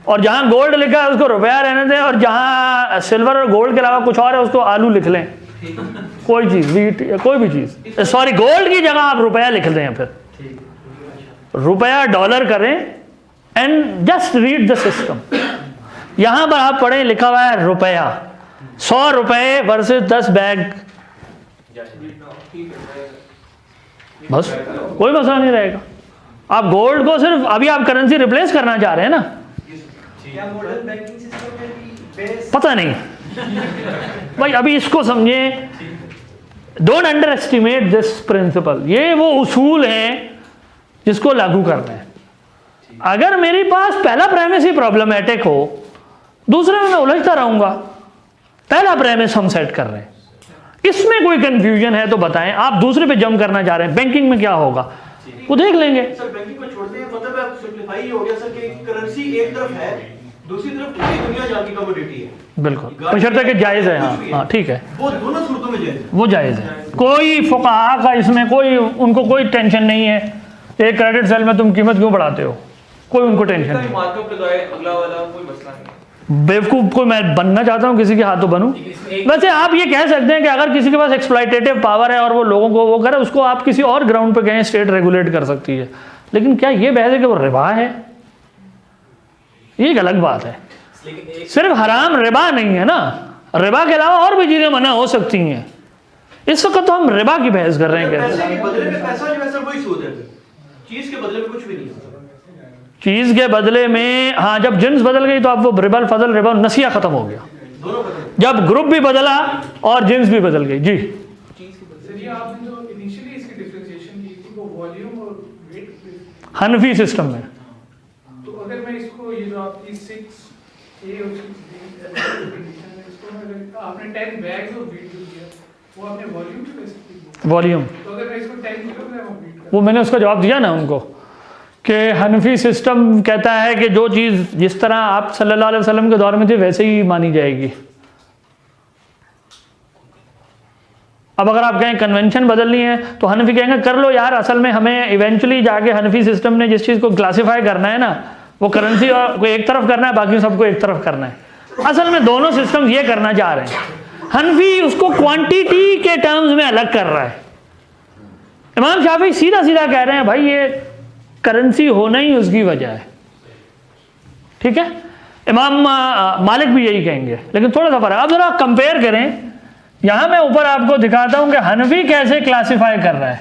और जहां गोल्ड लिखा है उसको रुपया रहने दें, और जहां सिल्वर और गोल्ड के अलावा कुछ और है उसको आलू लिख लें, कोई चीज़, वीट, कोई भी चीज़, सॉरी गोल्ड की जगह आप रुपया लिख दें, फिर रुपया डॉलर करें, and just read the system. यहां पर आप पढ़ें लिखा हुआ है रुपया, 100 रुपये वर्सेस 10 बैग, बस कोई मसला नहीं रहेगा। आप गोल्ड को सिर्फ अभी आप करेंसी रिप्लेस करना चाह रहे हैं ना, क्या मॉडर्न बैंकिंग सिस्टम में भी बेस पता नहीं भाई, अभी इसको समझें। Don't under estimate this principle, ये वो उसूल हैं जिसको लागू करना है। अगर मेरे पास पहला प्रेमिस ही प्रॉब्लमेटिक हो, दूसरे में मैं उलझता रहूंगा। पहला प्रेमिस हम सेट कर रहे हैं, इसमें कोई कंफ्यूजन है तो बताएं। आप दूसरे पे जंप करना चाह रहे हैं, बैंकिंग में क्या होगा वो देख लेंगे। सर बैंकिंग को छोड़ते हैं, मतलब आप सिंपलीफाई हो गया सर कि करेंसी एक तरफ है, दूसरी तरफ पूरी दुनिया जान की कमोडिटी है। बिल्कुल, बशर्ते कि जायज़ है। हाँ ठीक है, वो दोनों सूरतों में जायज़ है, वो जायज़ है। कोई फुक़हा का इसमें कोई, उनको कोई टेंशन नहीं है एक क्रेडिट सेल में तुम कीमत क्यों बढ़ाते हो, कोई उनको टेंशन नहीं। मार्कअप लगाए अगला वाला कोई मसला नहीं। बेवकूफ़ कोई मैं बनना चाहता हूँ किसी के हाथों बनूं। वैसे आप ये कह सकते हैं कि अगर किसी के पास एक्सप्लॉयटेटिव पावर है और वो लोगों को वो करे, उसको आप किसी और ग्राउंड पे कहें, स्टेट रेगुलेट कर सकती है, लेकिन क्या ये बहस है कि वो रिबा है, ये एक अलग बात है। सिर्फ हराम रिबा नहीं है ना, रिबा के अलावा और भी चीज़ें मना हो सकती हैं। इस वक्त तो हम रिबा की बहस कर रहे हैं। पैसे के बदले में पैसा जो है सर वही सूद है, चीज के बदले में कुछ भी नहीं है। चीज़ के बदले में, हाँ जब जिन्स बदल गई तो अब वो रिबल फजल रिबा नसिया ख़त्म हो गया, दोनों बदले, जब ग्रुप भी बदला और जिन्स भी बदल गई। जी सर ये आपने जो इनिशियली इसकी डिफरेंशिएशन की थी वो वॉल्यूम और वेट हनफी सिस्टम में, तो अगर मैं इसको ये जो आपकी 6A और 6B कंडीशन है, इसको मैं अगर आपने 10 बैग्स ऑफ वीट यूज किया, वो आपने वॉल्यूम स्पेसिफिक, वॉल्यूम, तो अगर मैं इसको 10 किलोग्राम ऑफ वीट, वो मैंने उसका जवाब दिया ना उनको कि हनफी सिस्टम कहता है कि जो चीज़ जिस तरह आप सल्लल्लाहु अलैहि वसल्लम के दौर में थी वैसे ही मानी जाएगी। अब अगर आप कहें कन्वेंशन बदलनी है तो हनफी कहेंगे कर लो यार, असल में हमें इवेंचुअली जाके हनफी सिस्टम ने जिस चीज़ को क्लासिफाई करना है ना, वो करेंसी और को एक तरफ करना है, बाकी सबको एक तरफ करना है। असल में दोनों सिस्टम ये करना चाह रहे हैं, हनफी उसको क्वांटिटी के टर्म्स में अलग कर रहा है। इमाम शाफी सीधा सीधा कह रहे हैं भाई ये करेंसी होना ही उसकी वजह है, ठीक है। इमाम मालिक भी यही कहेंगे, लेकिन थोड़ा सा फर्क। अब जरा कंपेयर करें, यहां मैं ऊपर आपको दिखाता हूं कि हनफी कैसे क्लासिफाई कर रहा है।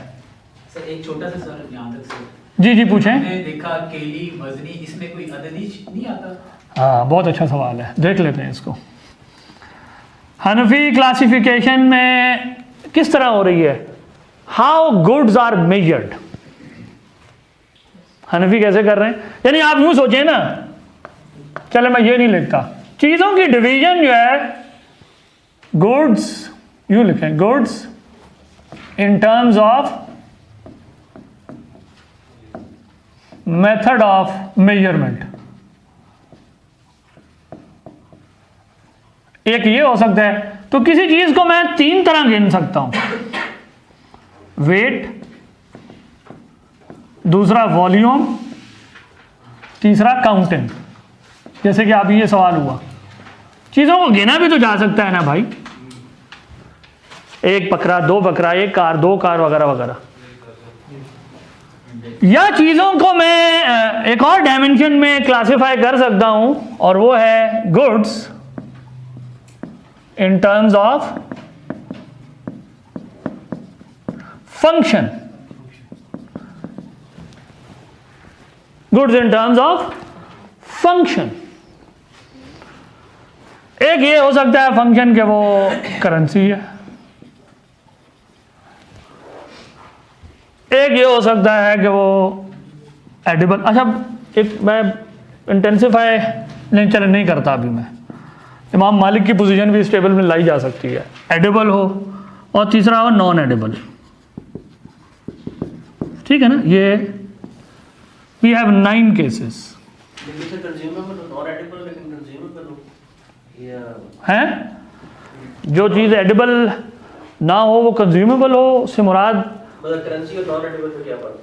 सर एक छोटा सा सवाल यहाँ तक सर, जी जी पूछें। मैंने देखा केली वजनी, इसमें कोई अददी नहीं आता? हाँ बहुत अच्छा सवाल है, देख लेते हैं इसको। हनफी क्लासिफिकेशन में किस तरह हो रही है, हाउ गुड्स आर मेजर्ड। हनफी कैसे कर रहे हैं, यानी आप यूं सोचें ना, चले मैं ये नहीं लिखता, चीजों की डिवीजन जो है गुड्स, यूं लिखें goods in terms of method of measurement. एक ये हो सकता है, तो किसी चीज को मैं 3 तरह गिन सकता हूं, वेट, दूसरा वॉल्यूम, तीसरा काउंटिंग। जैसे कि आप ये सवाल हुआ, चीजों को गिना भी तो जा सकता है ना भाई, 1 बकरा, 2 बकरा, 1 कार, 2 कार वगैरह वगैरह। या चीजों को मैं एक और डायमेंशन में क्लासिफाई कर सकता हूं, और वो है goods in terms of function, goods in terms of function। एक ये हो सकता है फंक्शन के वो करेंसी है, एक ये हो सकता है कि वो एडिबल। अच्छा एक मैं इंटेंसिफाई नहीं करता अभी मैं, इमाम मालिक की पोजीशन भी इस टेबल में लाई जा सकती है, एडिबल हो और तीसरा हो नॉन एडिबल, ठीक है ना। ये वी हैव 9 केसेस हैं। जो चीज़ एडिबल ना हो वो कंज्यूमेबल हो, उससे मुराद करेंसी और नॉन एडिबल में क्या फर्क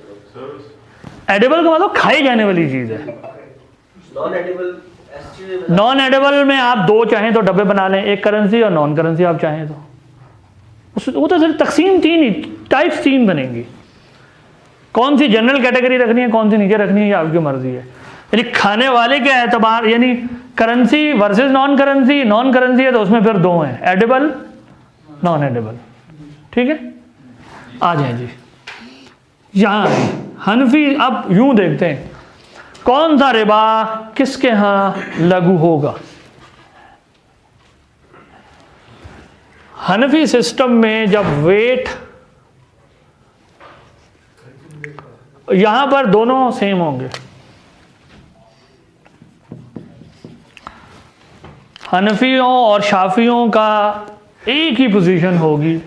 है? एडिबल का मतलब खाई जाने वाली चीज़ है। नॉन एडिबल में आप 2 चाहें तो डब्बे बना लें, एक करेंसी और नॉन करेंसी आप चाहें तो, वो तो सिर्फ तकसीम 3 ही टाइप्स 3 बनेंगी। कौन सी जनरल कैटेगरी रखनी है, कौन सी नीचे रखनी है, ये आपकी मर्जी है। यानी खाने वाले के एतबार, यानी करेंसी वर्सेस नॉन करेंसी है तो उसमें फिर 2 हैं, एडिबल नॉन एडिबल, ठीक है। आ जाए जी यहाँ हनफी। अब यूं देखते हैं कौन सा रिबा किसके यहां लागू होगा। हनफी सिस्टम में जब वेट, यहां पर दोनों सेम होंगे, हनफियों और शाफियों का एक ही पोजीशन होगी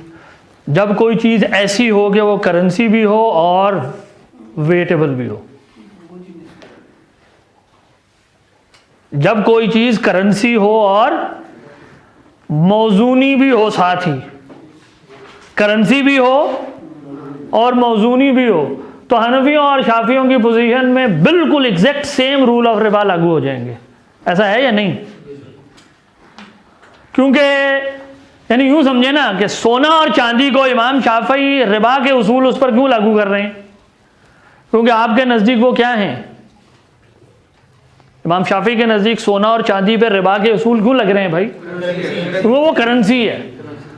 जब कोई चीज ऐसी हो कि वो करेंसी भी हो और वेटेबल भी हो। जब कोई चीज करेंसी हो और मौजूनी भी हो, साथ ही करेंसी भी हो और मौजूनी भी हो, तो हनफियों और शाफियों की पोजीशन में बिल्कुल exact same rule of Riba लागू हो जाएंगे। ऐसा है या नहीं? क्योंकि यानी यूं समझे ना कि सोना और चांदी को इमाम शाफी रिबा के उसूल उस पर क्यों लागू कर रहे हैं? क्योंकि आपके नजदीक वो क्या हैं? इमाम शाफी के नज़दीक सोना और चांदी पे रिबा के उसूल क्यों लग रहे हैं भाई? तो वो करेंसी है।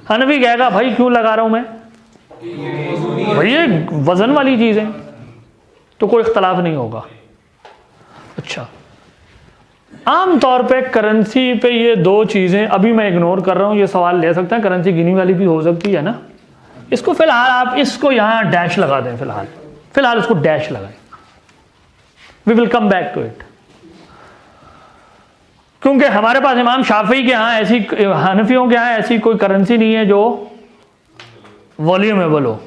हनफी कहेगा भाई क्यों लगा रहा हूं मैं, भाई ये वजन वाली चीज़ है, तो कोई इख्तलाफ नहीं होगा। अच्छा, आम तौर पे करेंसी पे ये 2 चीज़ें अभी मैं इग्नोर कर रहा हूँ, ये सवाल ले सकते हैं, करेंसी गिनी वाली भी हो सकती है ना। इसको फिलहाल आप इसको यहाँ डैश लगा दें, फिलहाल इसको डैश लगाएं, we will come back to it. क्योंकि हमारे पास इमाम शाफी के यहाँ ऐसी, हनफियों के यहाँ ऐसी कोई करेंसी नहीं है जो वॉल्यूमेबल हो,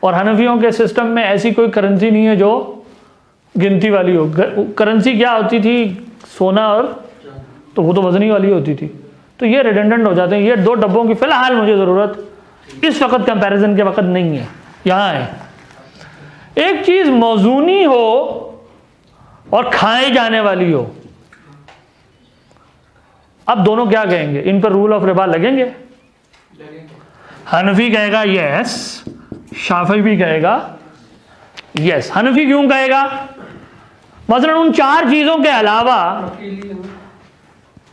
और हनफियों के सिस्टम में ऐसी कोई करेंसी नहीं है जो गिनती वाली हो। करेंसी क्या होती थी? सोना, और तो वो तो वजनी वाली होती थी। तो ये रिडंडेंट हो जाते हैं। ये 2 डब्बों की फिलहाल मुझे ज़रूरत इस वक्त कंपैरिजन के वक्त नहीं है, यहाँ है। एक चीज मौजूनी हो और खाए जाने वाली हो, अब दोनों क्या कहेंगे, इन पर रूल ऑफ रिबा लगेंगे? हनफी कहेगा यस, शाफी भी कहेगा यस। हनफी क्यों कहेगा? मसलन उन चार चीजों के अलावा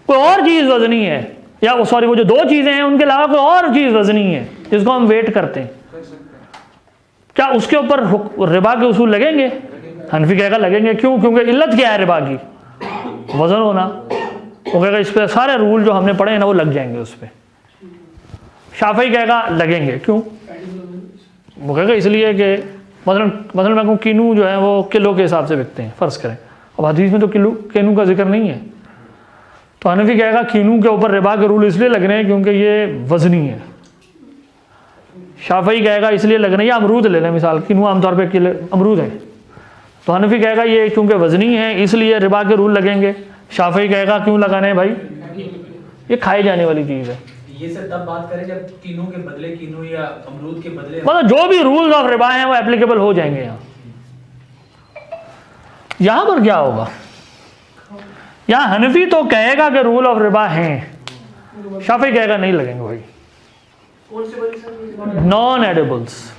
कोई और चीज वजनी है, या सॉरी वो जो दो चीजें हैं उनके अलावा कोई और चीज वजनी है जिसको हम वेट करते हैं, क्या उसके ऊपर रिबा के उसूल लगेंगे? हनफी कहेगा लगेंगे। क्यों? क्योंकि इल्लत क्या है रिबा की? वजन होना। वो कहेगा इस पर सारे रूल जो हमने पढ़े हैं ना वो लग जाएंगे उस पर। शाफी कहेगा लगेंगे। क्यों? वो कहेगा इसलिए कि मसलन मैं कहूँ किनू जो है वो किलो के हिसाब से बिकते हैं, फ़र्ज़ करें, अब हदीस में तो किनू का जिक्र नहीं है, तो हनफी कहेगा किनू के ऊपर रिबा के रूल इसलिए लग रहे हैं क्योंकि ये वज़नी है। शाफी कहेगा इसलिए लग रहे हैं, या अमरूद ले लें मिसाल, किनू आमतौर पर किलो अमरूद है, तो हनफी कहेगा ये चूँकि वज़नी है इसलिए रिबा के रूल लगेंगे। शाफी कहेगा क्यों लगाने हैं भाई, ये खाई जाने वाली चीज़ है। ये सर तब बात करें जब किनू के बदले किनू या अमरूद के बदले, मतलब जो भी रूल्स ऑफ रिबा हैं वो एप्लीकेबल हो जाएंगे। यहां पर क्या होगा, यहां हनफी तो कहेगा कि रूल ऑफ रिबा हैं, शाफी कहेगा नहीं लगेंगे भाई। Non edibles,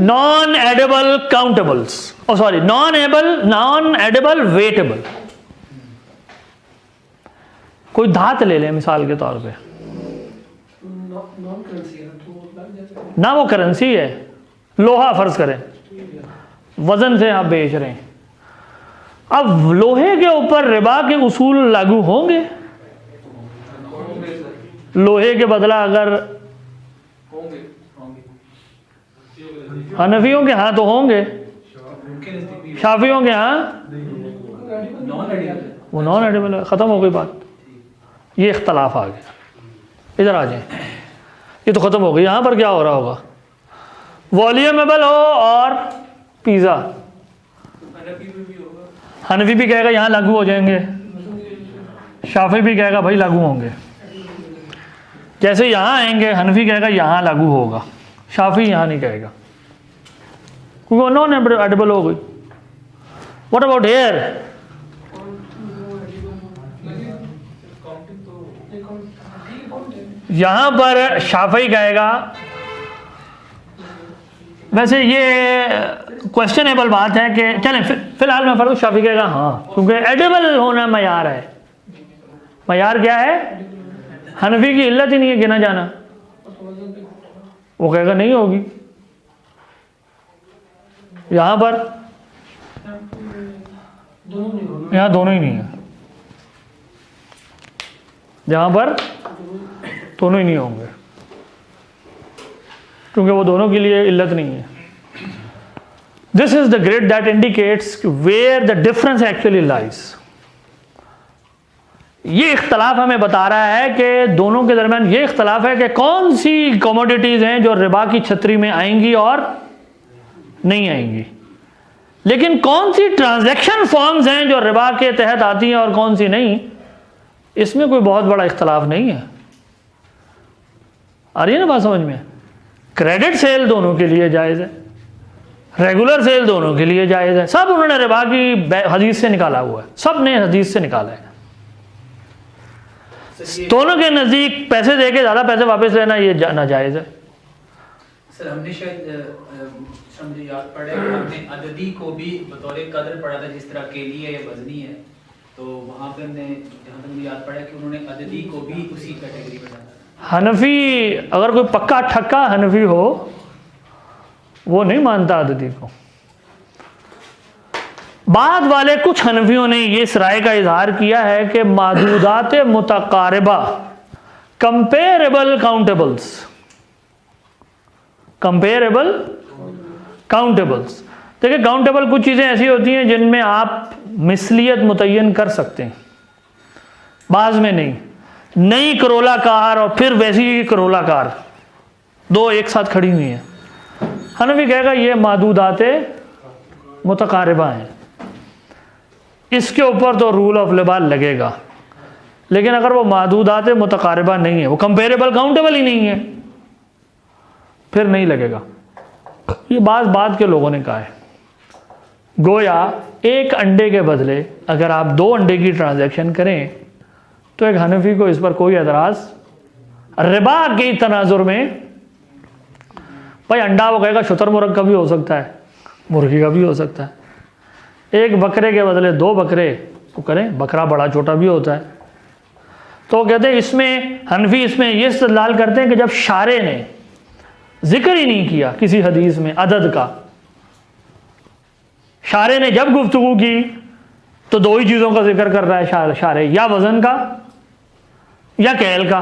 non edible countables, oh sorry non edible weightable. कोई धात ले लें मिसाल के तौर पे, ना वो करेंसी है, लोहा फर्ज करें, वजन से आप बेच रहे हैं, अब लोहे के ऊपर रिबा के उसूल लागू होंगे? लोहे के बदला अगर हनफियों के यहाँ तो होंगे, शाफियों के यहाँ वो नॉन एडिबल है, ख़त्म हो गई बात। ये इख्तलाफ आ गया, इधर आ जाए, ये तो ख़त्म हो गई। यहाँ पर क्या हो रहा होगा, वॉल्यूमेबल हो और पिज़्ज़ा, हनफी भी कहेगा यहाँ लागू हो जाएंगे, शाफी भी कहेगा भाई लागू होंगे। जैसे यहाँ आएंगे हनफी कहेगा यहाँ लागू होगा, शाफी यहाँ नहीं कहेगा क्योंकि वो नॉन एडिबल हो गई। What about here? यहां पर शाफी कहेगा, वैसे ये क्वेश्चनेबल बात है कि चलें फिलहाल मैं फर्ज शाफी कहेगा हाँ, क्योंकि एडिबल होना मयार है। मयार क्या है? हनफी की इल्लत ही नहीं है गिना जाना, वो कहेगा नहीं होगी। यहां पर यहाँ दोनों ही नहीं है, यहां पर दोनों ही नहीं होंगे क्योंकि वो दोनों के लिए इल्लत नहीं है। This is the grid that indicates where the difference actually lies. ये इख्तलाफ हमें बता रहा है कि दोनों के दरमियान ये इख्तलाफ है कि कौन सी कमोडिटीज हैं जो रिबा की छतरी में आएंगी और नहीं आएंगी, लेकिन कौन सी ट्रांजैक्शन फॉर्म्स हैं जो रिबा के तहत आती हैं और कौन सी नहीं, इसमें कोई बहुत बड़ा इख्तलाफ नहीं है। आ रही है ना बात समझ में? क्रेडिट सेल दोनों के लिए जायज़ है, रेगुलर सेल दोनों के लिए जायज़ है, सब उन्होंने रिबा की हदीस से निकाला हुआ है, सब ने हदीस से निकाला है। दोनों के नज़दीक पैसे दे के ज़्यादा पैसे वापस लेना ये नाजायज़ है। सर हमने शायद समझे याद पड़ा है कि हमने अददी को भी बतौर कदर पढ़ा था, जिस तरह केली है या वजनी है, तो वहाँ पे हमने जहाँ तक मुझे याद पड़ा कि उन्होंने अददी को भी उसी कैटेगरी में डाला। हनफी अगर कोई पक्का ठक्का हनफी हो वो नहीं मानता अददी को। बाद वाले कुछ हनफियों ने ये इस राय का इजहार किया है कि मादूदात मुतकारिबा, कंपेरेबल काउंटेबल्स, कंपेरेबल काउंटेबल्स, देखिए काउंटेबल कुछ चीज़ें ऐसी होती हैं जिनमें आप मिसलियत मुतय्यन कर सकते हैं, बाज में नहीं। नई करोला कार और फिर वैसी ही करोला कार दो एक साथ खड़ी हुई हैं, हनफी कहेगा ये मादूदाते मुतकारिबा हैं, इसके ऊपर तो रूल ऑफ लिबाल लगेगा। लेकिन अगर वो मादूदात मुतकारिबा नहीं है, वो कंपेरेबल काउंटेबल ही नहीं है, फिर नहीं लगेगा। ये बात के लोगों ने कहा है, गोया एक अंडे के बदले अगर आप 2 अंडे की ट्रांजैक्शन करें तो एक हनफी को इस पर कोई एतराज़, रिबा के तनाजुर में भाई अंडा वो कहेगा शुतर मुर्ग का भी हो सकता है, मुर्गी का भी हो सकता है, एक बकरे के बदले 2 बकरे तो करें, बकरा बड़ा छोटा भी होता है। तो कहते हैं इसमें हनफी इसमें ये इस्तेदलाल करते हैं कि जब शारे ने जिक्र ही नहीं किया किसी हदीस में अदद का, शारे ने जब गुफ्तगू की तो 2 ही चीज़ों का जिक्र कर रहा है शारे, या वज़न का या कैल का।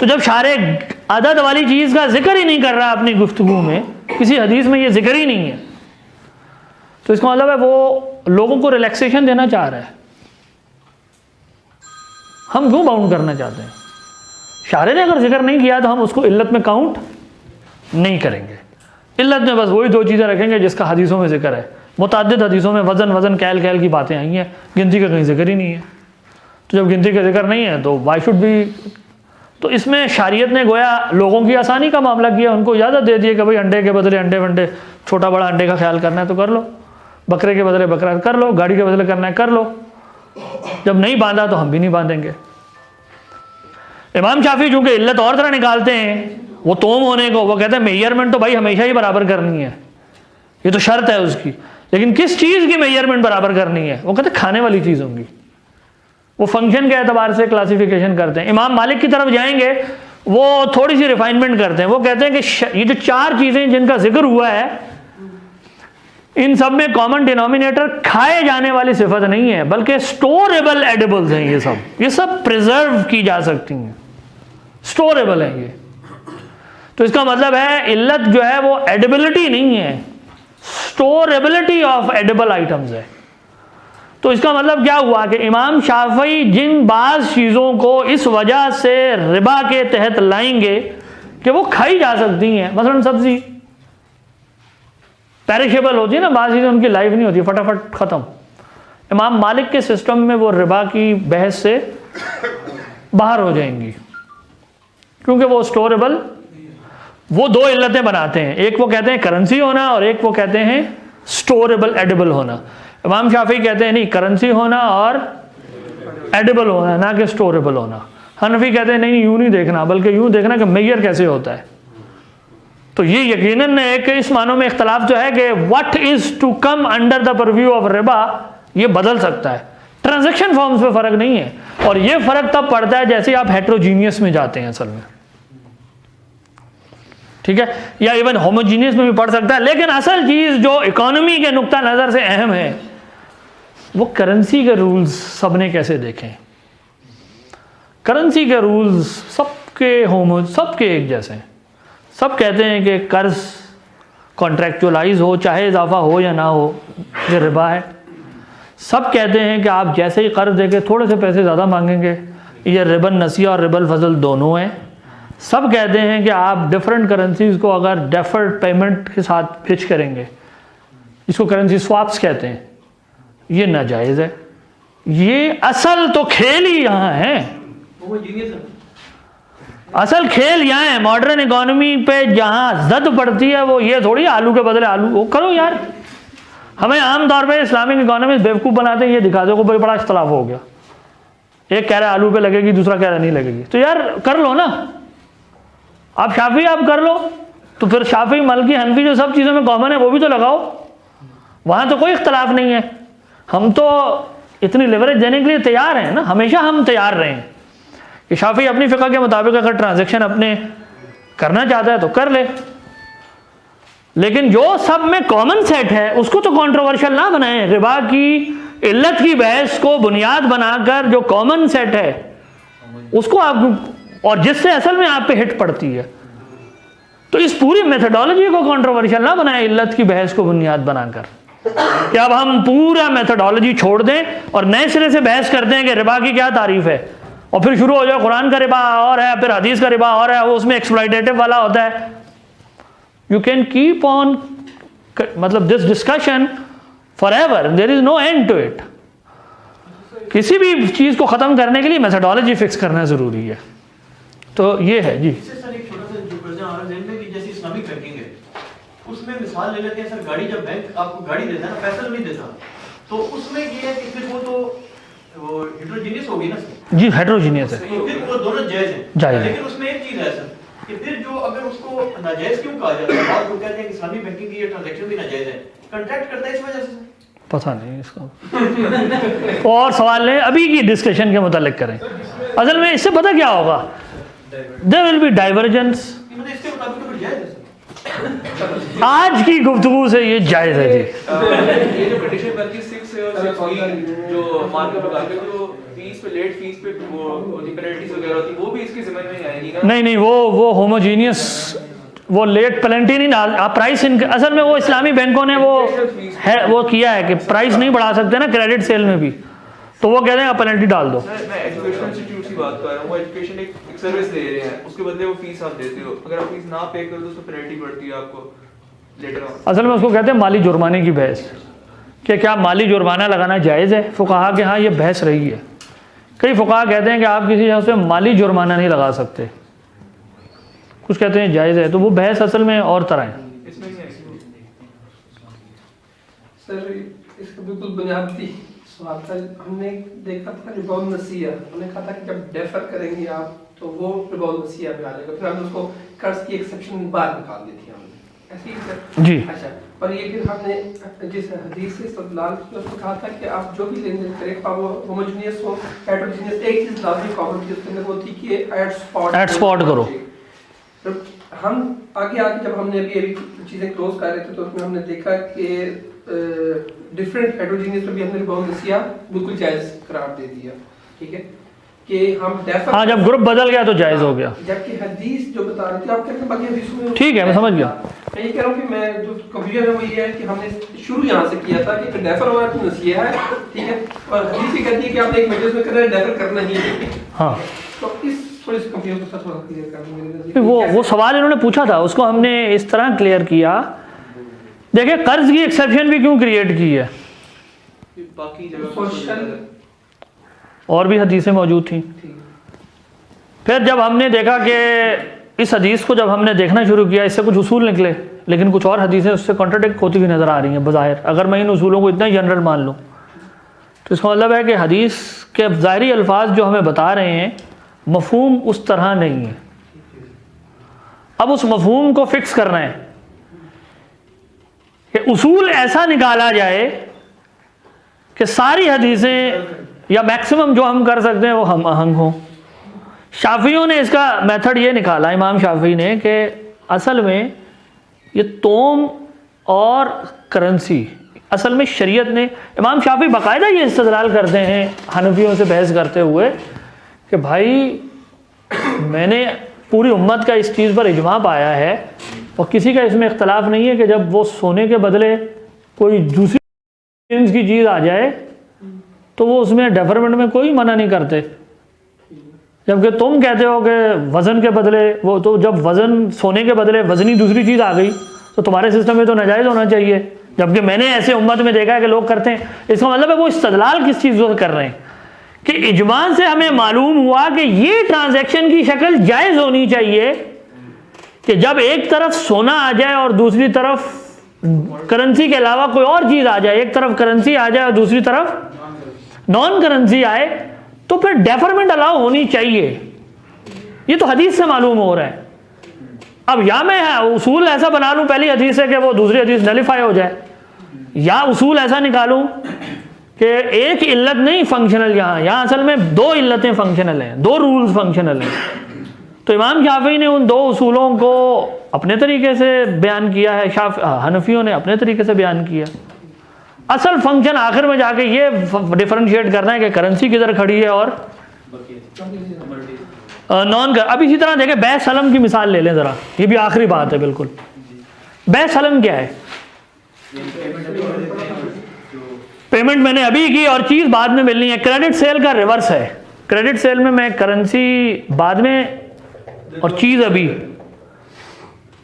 तो जब शारे अदद वाली चीज़ का जिक्र ही नहीं कर रहा अपनी गुफ्तगू में, किसी हदीस में ये जिक्र ही नहीं है, तो इसका मतलब है वो लोगों को रिलैक्सेशन देना चाह रहा है। हम क्यों बाउंड करना चाहते हैं? शारे ने अगर जिक्र नहीं किया तो हम उसको इल्लत में काउंट नहीं करेंगे। इल्लत में बस वही 2 चीज़ें रखेंगे जिसका हदीसों में जिक्र है। मुतअद्दिद हदीसों में वज़न कैल की बातें आई हैं, गिनती का कहीं जिक्र ही नहीं है। तो जब गिनती का जिक्र नहीं है तो वाई शुड बी। तो इसमें शरीयत ने गोया लोगों की आसानी का मामला किया, उनको इजाज़त दे दी कि भाई अंडे के बदले अंडे वंडे, छोटा बड़ा अंडे का ख्याल करना है तो कर लो, बकरे के बदले बकरा कर लो, गाड़ी के बदले करना है कर लो, जब नहीं बांधा तो हम भी नहीं बांधेंगे। इमाम शाफी चूँकि इल्लत और तरह निकालते हैं वो तोम होने को, वो कहते हैं मेजरमेंट तो भाई हमेशा ही बराबर करनी है, ये तो शर्त है उसकी, लेकिन किस चीज़ की मेजरमेंट बराबर करनी है? वो कहते हैं खाने वाली चीज़ होंगी, वो फंक्शन के एतबार से क्लासिफिकेशन करते हैं। इमाम मालिक की तरफ जाएंगे वो थोड़ी सी रिफाइनमेंट करते हैं, वो कहते हैं कि ये जो 4 चीज़ें जिनका जिक्र हुआ है इन सब में कॉमन डिनोमिनेटर खाए जाने वाली सिफत नहीं है, बल्कि स्टोरेबल एडिबल्स हैं। ये सब प्रिजर्व की जा सकती हैं, स्टोरेबल है ये। तो इसका मतलब है इल्लत जो है वो एडिबिलिटी नहीं है, स्टोरेबिलिटी ऑफ एडिबल आइटम्स है। तो इसका मतलब क्या हुआ कि इमाम शाफई जिन बाज़ चीज़ों को इस वजह से रिबा के तहत लाएंगे कि वो खाई जा सकती हैं, मसलन सब्जी पेरिशेबल होती है ना, बाज़ चीज़ें उनकी लाइफ नहीं होती, फटाफट ख़त्म। इमाम मालिक के सिस्टम में वो रिबा की बहस से बाहर हो जाएंगी, क्योंकि वो स्टोरेबल, वो 2 इल्लतें बनाते हैं, एक वो कहते हैं करेंसी होना और एक वो कहते हैं स्टोरेबल एडिबल होना। इमाम शाफी कहते हैं नहीं, करेंसी होना और एडिबल होना, ना कि स्टोरेबल होना। हनफी कहते हैं नहीं, यूं नहीं देखना, बल्कि यूं देखना कि मेजर कैसे होता है। तो ये यकीनन एक इस मानों में इख्तलाफ जो है कि what is to come under the purview of रिबा, ये बदल सकता है। ट्रांजैक्शन फॉर्म्स पे फर्क नहीं है, और ये फर्क तब पड़ता है जैसे आप हेट्रोजीनियस में जाते हैं असल में, ठीक है, या इवन होमोजीनियस में भी पड़ सकता है। लेकिन असल चीज जो इकोनॉमी के नुक्ता नजर से अहम है वो करेंसी के रूल्स सबने कैसे देखें। करेंसी के रूल्स सबके एक जैसे हैं। सब कहते हैं कि कर्ज कॉन्ट्रैक्चुअलाइज हो, चाहे इजाफा हो या ना हो, ये रिबा है। सब कहते हैं कि आप जैसे ही कर्ज देके थोड़े से पैसे ज़्यादा मांगेंगे, ये रिबन नसिया और रिबल फजल दोनों हैं। सब कहते हैं कि आप डिफरेंट करेंसीज को अगर डेफर्ड पेमेंट के साथ फिच करेंगे, इसको करेंसी स्वाप्स कहते हैं, ये नाजायज़ है। ये असल तो खेल ही यहाँ है, असल खेल यहाँ है। मॉडर्न इकोनॉमी पे जहाँ जद पड़ती है वो ये थोड़ी आलू के बदले आलू, वो करो यार। हमें आम तौर पे इस्लामिक इकोनॉमी बेवकूफ़ बनाते हैं, ये दिखा दो को बड़ा इख्तलाफ हो गया, एक कह रहा है आलू पे लगेगी, दूसरा कह रहा नहीं लगेगी, तो यार कर लो ना, आप शाफी आप कर लो, तो फिर शाफी मलकी हनफी जो सब चीज़ों में कॉमन है वो भी तो लगाओ, वहाँ तो कोई इख्तलाफ नहीं है। हम तो इतनी लिवरेज देने के लिए तैयार हैं ना, हमेशा हम तैयार रहे हैं कि शाफी अपनी फ़िक़्ह के मुताबिक अगर ट्रांजैक्शन अपने करना चाहता है तो कर ले, लेकिन जो सब में कॉमन सेट है उसको तो कंट्रोवर्शियल ना बनाएं। रिबा की इल्लत की बहस को बुनियाद बनाकर जो कॉमन सेट है उसको आप, और जिससे असल में आप पे हिट पड़ती है, तो इस पूरी मेथडोलॉजी को कंट्रोवर्शियल ना बनाएं इल्लत की बहस को बुनियाद बनाकर कि अब हम पूरा मेथडोलॉजी छोड़ दें और नए सिरे से बहस करते हैं कि रिबा की क्या तारीफ है, और फिर शुरू हो जाए कुरान का रिबा और है, फिर हदीस का रिबा और है, वो उसमें एक्सप्लॉइटेटिव वाला होता है। यू कैन कीप ऑन, मतलब this discussion forever, there is no end to it. किसी भी चीज़ को ख़त्म करने के लिए मेथडोलॉजी फिक्स करना ज़रूरी है। तो ये है जी। इससे सर एक छोटा सा जो कर्जा आ रहा है ज़हन में कि जैसे इस्लामिक बैंकिंग है, उसमें मिसाल ले लेते हैं सर, गाड़ी जब बैंक आपको गाड़ी देता है ना, पैसा नहीं देता, तो उसमें ये है कि फिर वो हेटेरोजेनियस होगी ना सर। जी हेटेरोजीनियस है, तो फिर वो दोनों जायज़ हैं। जायज़ है। लेकिन उसमें एक चीज़ है सर कि फिर जो अगर उसको नाजायज़ क्यों कहा जाता है, आप लोग कहते हैं कि इस्लामिक बैंकिंग की ये ट्रांजैक्शन भी नाजायज़ है, कॉन्ट्रैक्ट करता है इस वजह से। पता नहीं इसका और सवाल लें, अभी की डिस्कशन के मुतालिक करें। असल में इससे पता क्या होगा, देयर विल बी डाइवर्जेंस। मतलब इसके मुताबिक तो फिर जायज़ है सर। आज की गुफ्तगू से ये जायज़ है जी। ये जो कंडीशन बनती है 6 से और 6 जो मार्केट लगा के जो फीस पे लेट फीस पे वो होती पेनल्टीज वगैरह होती वो भी इसके ज़िम्मे में आएगी ना? नहीं वो होमोजीनियस, वो लेट पेनल्टी नहीं डाल, आप प्राइस असल में वो इस्लामी बैंकों ने वो किया है कि प्राइस नहीं बढ़ा सकते ना क्रेडिट सेल में भी, तो वो कहते हैं आप पेनल्टी डाल दो। सर मैं एजुकेशन इंस्टीट्यूट की बात कर रहा हूँ, वो एजुकेशन एक सर्विस दे रहे हैं, उसके बदले वो फीस आप देते हो, अगर आप फीस ना पे करो तो उसमें पेनल्टी पड़ती है आपको लेटर ऑन। असल में उसको कहते हैं माली जुर्माने की बहस, कि क्या माली जुर्माना लगाना जायज़ है। फुक़हा के हाँ ये बहस रही है, कई फुक़हा कहते हैं कि आप किसी शख्स पे माली जुर्माना नहीं लगा सकते, कुछ कहते हैं जायज़ है, तो वो बहस असल में और तरह है। इसमें नहीं आएगी सर, इसका बिल्कुल बुनियादी सवाल था। हमने देखा था रिबॉन नसिया, हमने कहा था कि जब डेफर करेंगे आप तो वो रिबॉन नसिया में आ जाएगा, फिर हमने उसको कर्ज की एक्सेप्शन बाहर निकाल दी थी हमने, ऐसे ही सर? जी अच्छा, और ये फिर हमने जिस हदीस से इस्तेदलाल किया उसमें कहा था कि आप जो भी लेन देन करें, वो होमोजेनियस हो हेटेरोजेनियस, एक चीज़ लाजमी कॉमन थी उसके अंदर, वो थी कि एट स्पॉट करो। तो हम आगे जब हमने अभी चीज़ें क्लोज कर रहे थे तो उसमें हमने देखा कि डिफरेंट हेटेरोजेनियस में भी हमने रिबॉन नसिया बिल्कुल जायज़ करार दे दिया, ठीक है, कि हम डेफर, हाँ जब ग्रुप बदल गया तो जायज़ हो गया। जबकि हदीस जो बता रही थी आप कहते हैं बाकी हदीसों में, ठीक है मैं समझ गया। मैं ये कह रहा हूँ कि मैं जो कंफ्यूजन है वो ये है कि हमने शुरू यहाँ से किया था कि डेफर होना तो नसिया है, ठीक है, और हदीस ये कहती है कि आप एक मजलिस में कर रहे हैं डेफर करना ही है। हाँ तो इस थोड़ी सी कंफ्यूजन को थोड़ा क्लियर कर दें। वो सवाल इन्होंने पूछा था, उसको हमने इस तरह क्लियर किया। देखिए कर्ज की एक्सेप्शन भी क्यों क्रिएट की है, बाकी जगह सोशल और भी हदीसें मौजूद थी। फिर जब हमने देखा कि इस हदीस को जब हमने देखना शुरू किया, इससे कुछ उसूल निकले, लेकिन कुछ और हदीसें उससे कॉन्ट्राडिक्ट होती हुई नज़र आ रही हैं बज़ाहिर। अगर मैं इन उसूलों को इतना जनरल मान लूँ तो इसका मतलब है कि हदीस के ज़ाहिरी अल्फाज जो हमें बता रहे हैं मफ़हूम उस तरह नहीं है। अब उस मफ़हूम को फिक्स करना है कि उसूल ऐसा निकाला जाए कि सारी हदीसें या मैक्सिमम जो हम कर सकते हैं वो हम आहंग हों। शाफियों ने इसका मेथड ये निकाला, इमाम शाफी ने, कि असल में ये तोम और करेंसी असल में शरीयत ने, इमाम शाफी बाकायदा ये इस्तदलाल करते हैं हनफियों से बहस करते हुए कि भाई मैंने पूरी उम्मत का इस चीज़ पर इजमा पाया है और किसी का इसमें इख्तलाफ नहीं है कि जब वो सोने के बदले कोई दूसरी जिन्स की चीज़ आ जाए तो वो उसमें डेफरमेंट में कोई मना नहीं करते, जबकि तुम कहते हो कि वज़न के बदले वो, तो जब वज़न सोने के बदले वज़नी दूसरी चीज़ आ गई तो तुम्हारे सिस्टम में तो नाजायज़ होना चाहिए, जबकि मैंने ऐसे उम्मत में देखा है कि लोग करते हैं। इसका मतलब है वो इस्तदलाल किस चीज़ से कर रहे हैं कि इजमान से हमें मालूम हुआ कि ये ट्रांजैक्शन की शक्ल जायज़ होनी चाहिए कि जब एक तरफ सोना आ जाए और दूसरी तरफ करेंसी के अलावा कोई और चीज़ आ जाए, एक तरफ करेंसी आ जाए और दूसरी तरफ नॉन करेंसी आए, तो फिर डेफरमेंट अलाउ होनी चाहिए। ये तो हदीस से मालूम हो रहा है। अब या मैं उसूल ऐसा बना लूँ पहली हदीस से कि वो दूसरी हदीस नलिफाई हो जाए, या उसूल ऐसा निकालूं कि एक इल्लत नहीं फंक्शनल, यहाँ असल में दो इल्लतें फंक्शनल हैं, दो रूल्स फंक्शनल हैं। तो इमाम शाफी ने उन दो उसूलों को अपने तरीके से बयान किया है, हनफियों ने अपने तरीके से बयान किया। असल फंक्शन आखिर में जाके ये डिफरेंशिएट करना है कि करेंसी किधर खड़ी है और नॉन कर। अब इसी तरह देखें बै सलम की मिसाल ले लें ज़रा, ये भी आखिरी बात है बिल्कुल। बै सलम क्या है? पेमेंट मैंने अभी की और चीज़ बाद में मिलनी है। क्रेडिट सेल का रिवर्स है। क्रेडिट सेल में मैं करेंसी बाद में और चीज़ अभी।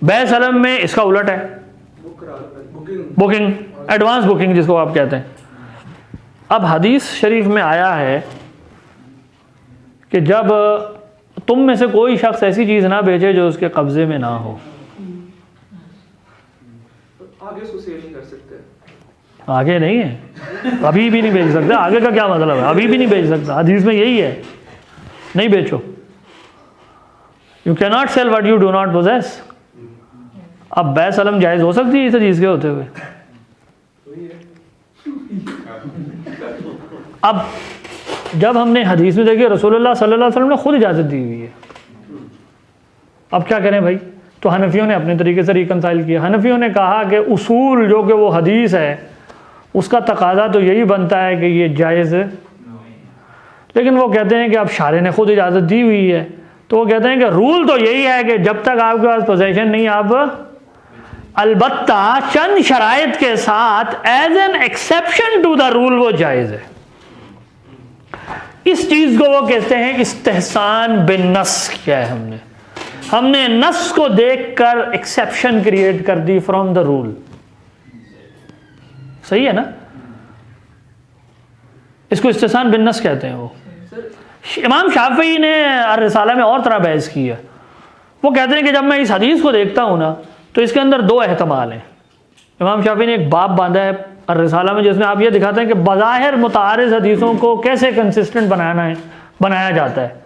बै सलम में इसका उलट है, बुकिंग, एडवांस बुकिंग जिसको आप कहते हैं। अब हदीस शरीफ में आया है कि जब तुम में से कोई शख्स ऐसी चीज़ ना बेचे जो उसके कब्ज़े में ना हो। आगे उसको सेल नहीं कर सकते। आगे नहीं है, अभी भी नहीं बेच सकते। आगे का क्या मतलब है? अभी भी नहीं बेच सकता। हदीस में यही है, नहीं बेचो। You can not sell what you do not possess. अब बै सलम जायज़ हो सकती है इस चीज़ के होते हुए? अब जब हमने हदीस में देखी रसूलुल्लाह सल्लल्लाहु अलैहि वसल्लम ने खुद इजाज़त दी हुई है, अब क्या करें भाई? तो हनफियों ने अपने तरीके से रिकनसाइल किया। हनफियों ने कहा कि उसूल जो कि वो हदीस है उसका तकाजा तो यही बनता है कि ये जायज़ है, लेकिन वो कहते हैं कि अब शारे ने खुद इजाज़त दी हुई है, तो वो कहते हैं कि रूल तो यही है कि जब तक आपके पास पोजेशन नहीं, आप अलबत्ता चंद शराइत के साथ as an exception to the rule वो जायज़ है। इस चीज़ को वो कहते हैं इस्तेहसान बिन नस किया है हमने नस को देखकर एक्सेप्शन क्रिएट कर दी फ्रॉम द रूल। सही है ना? इसको इस्तेहसान बिन नस कहते हैं। वो इमाम शाफी ने रिसाला में और तरह बहस की है। वो कहते हैं कि जब मैं इस हदीस को देखता हूँ ना तो इसके अंदर दो एहतमाल हैं। इमाम शाफी ने एक बाब बांधा है रिसाला में जिसमें आप ये दिखाते हैं कि बज़ाहिर मुतारिज़ हदीसों को कैसे कंसिस्टेंट बनाया जाता है।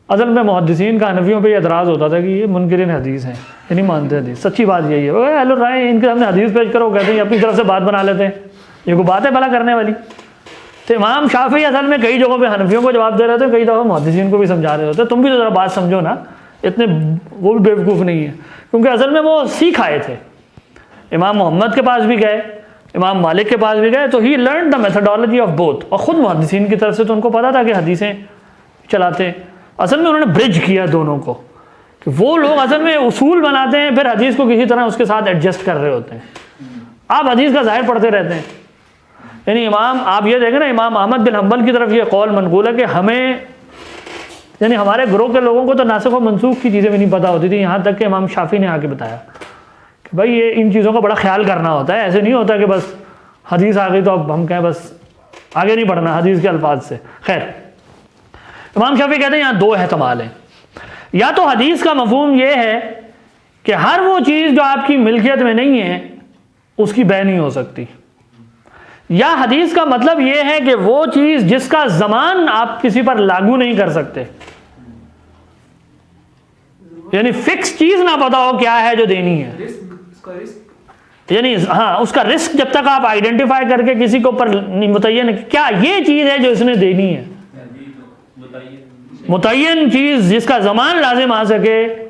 असल में मुहद्दिसीन का हनफियों पे एतराज़ होता था कि ये मुनकिरीन हदीस हैं, ये नहीं मानते हदीस। सच्ची बात यही है। हेलो राय, इनके सामने हदीस पेश करो, कहते हैं अपनी तरफ से बात बना लेते हैं, ये कोई बात है भला करने वाली? तो इमाम शाफी असल में कई जगहों पे हनफियों को जवाब दे रहे थे, कई दफ़ा मुहद्दिसीन को भी समझा रहे होते। तुम भी तो ज़रा बात समझो ना, इतने वो भी बेवकूफ़ नहीं है, क्योंकि असल में वो सीख आए थे। इमाम मोहम्मद के पास भी गए, इमाम मालिक के पास भी गए, तो ही learn the methodology of both. और ख़ुद मुहद्दिसीन की तरफ से तो उनको पता था कि हदीसें चलाते। असल में उन्होंने ब्रिज किया दोनों को, कि वो लोग असल में उसूल बनाते हैं, फिर हदीस को किसी तरह उसके साथ एडजस्ट कर रहे होते हैं। आप हदीस का ज़ाहिर पढ़ते रहते हैं। यानी इमाम, आप ये देखें ना, इमाम अहमद बिन हम्बल की तरफ ये कौल मनकूल है कि हमें, यानी हमारे ग्रोह के लोगों को तो नासिख और मनसूख की चीज़ें भी नहीं पता होती थी, यहाँ तक कि इमाम शाफी ने आके बताया कि भाई ये इन चीज़ों का बड़ा ख्याल करना होता है। ऐसे नहीं होता कि बस हदीस आ गई तो अब हम कहें बस आगे नहीं बढ़ना हदीस के अल्फाज से। खैर, इमाम शाफी कहते हैं यहाँ दो एहतमाल हैं। या तो हदीस का मफहूम ये है कि हर वो चीज़ जो आपकी मिल्कियत में नहीं है उसकी बै नहीं हो सकती, या हदीस का मतलब ये है कि वो चीज़ जिसका ज़मान आप किसी पर लागू नहीं कर सकते, यानी फिक्स चीज़ ना पता हो क्या है जो देनी है, यानी हाँ उसका रिस्क जब तक आप आइडेंटिफाई करके किसी के ऊपर मुतय्यन क्या ये चीज़ है जो इसने देनी है, मुतय्यन चीज़ जिसका ज़मान लाजिम आ सके,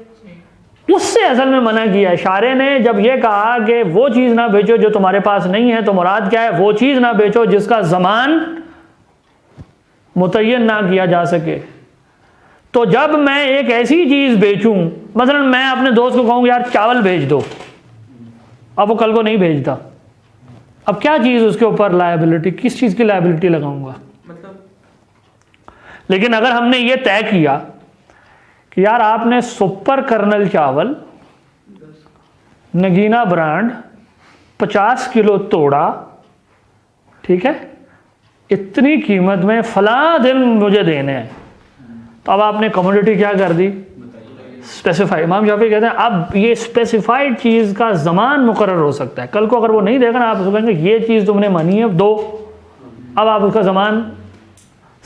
उससे असल में मना किया है। शारे ने जब ये कहा कि वो चीज़ ना बेचो जो तुम्हारे पास नहीं है, तो मुराद क्या है? वो चीज़ ना बेचो जिसका ज़मान मुतय्यन ना किया जा सके। तो जब मैं एक ऐसी चीज़ बेचूं, मसलन मैं अपने दोस्त को कहूँ यार चावल भेज दो, अब वो कल को नहीं भेजता, अब क्या चीज़ उसके ऊपर लायबिलिटी, किस चीज़ की लायबिलिटी लगाऊंगा? लेकिन अगर हमने ये तय किया कि यार आपने सुपर कर्नल चावल नगीना ब्रांड 50 किलो तोड़ा, ठीक है, इतनी कीमत में फला दिन मुझे देने हैं, तो अब आपने कमोडिटी क्या कर दी? स्पेसिफाई। इमाम शाफी कहते हैं अब ये स्पेसिफाइड चीज़ का ज़मान मुकर्रर हो सकता है। कल को अगर वो नहीं देगा ना, आप उसको कहेंगे ये चीज़ तुमने मानी है दो, अब आप उसका ज़मान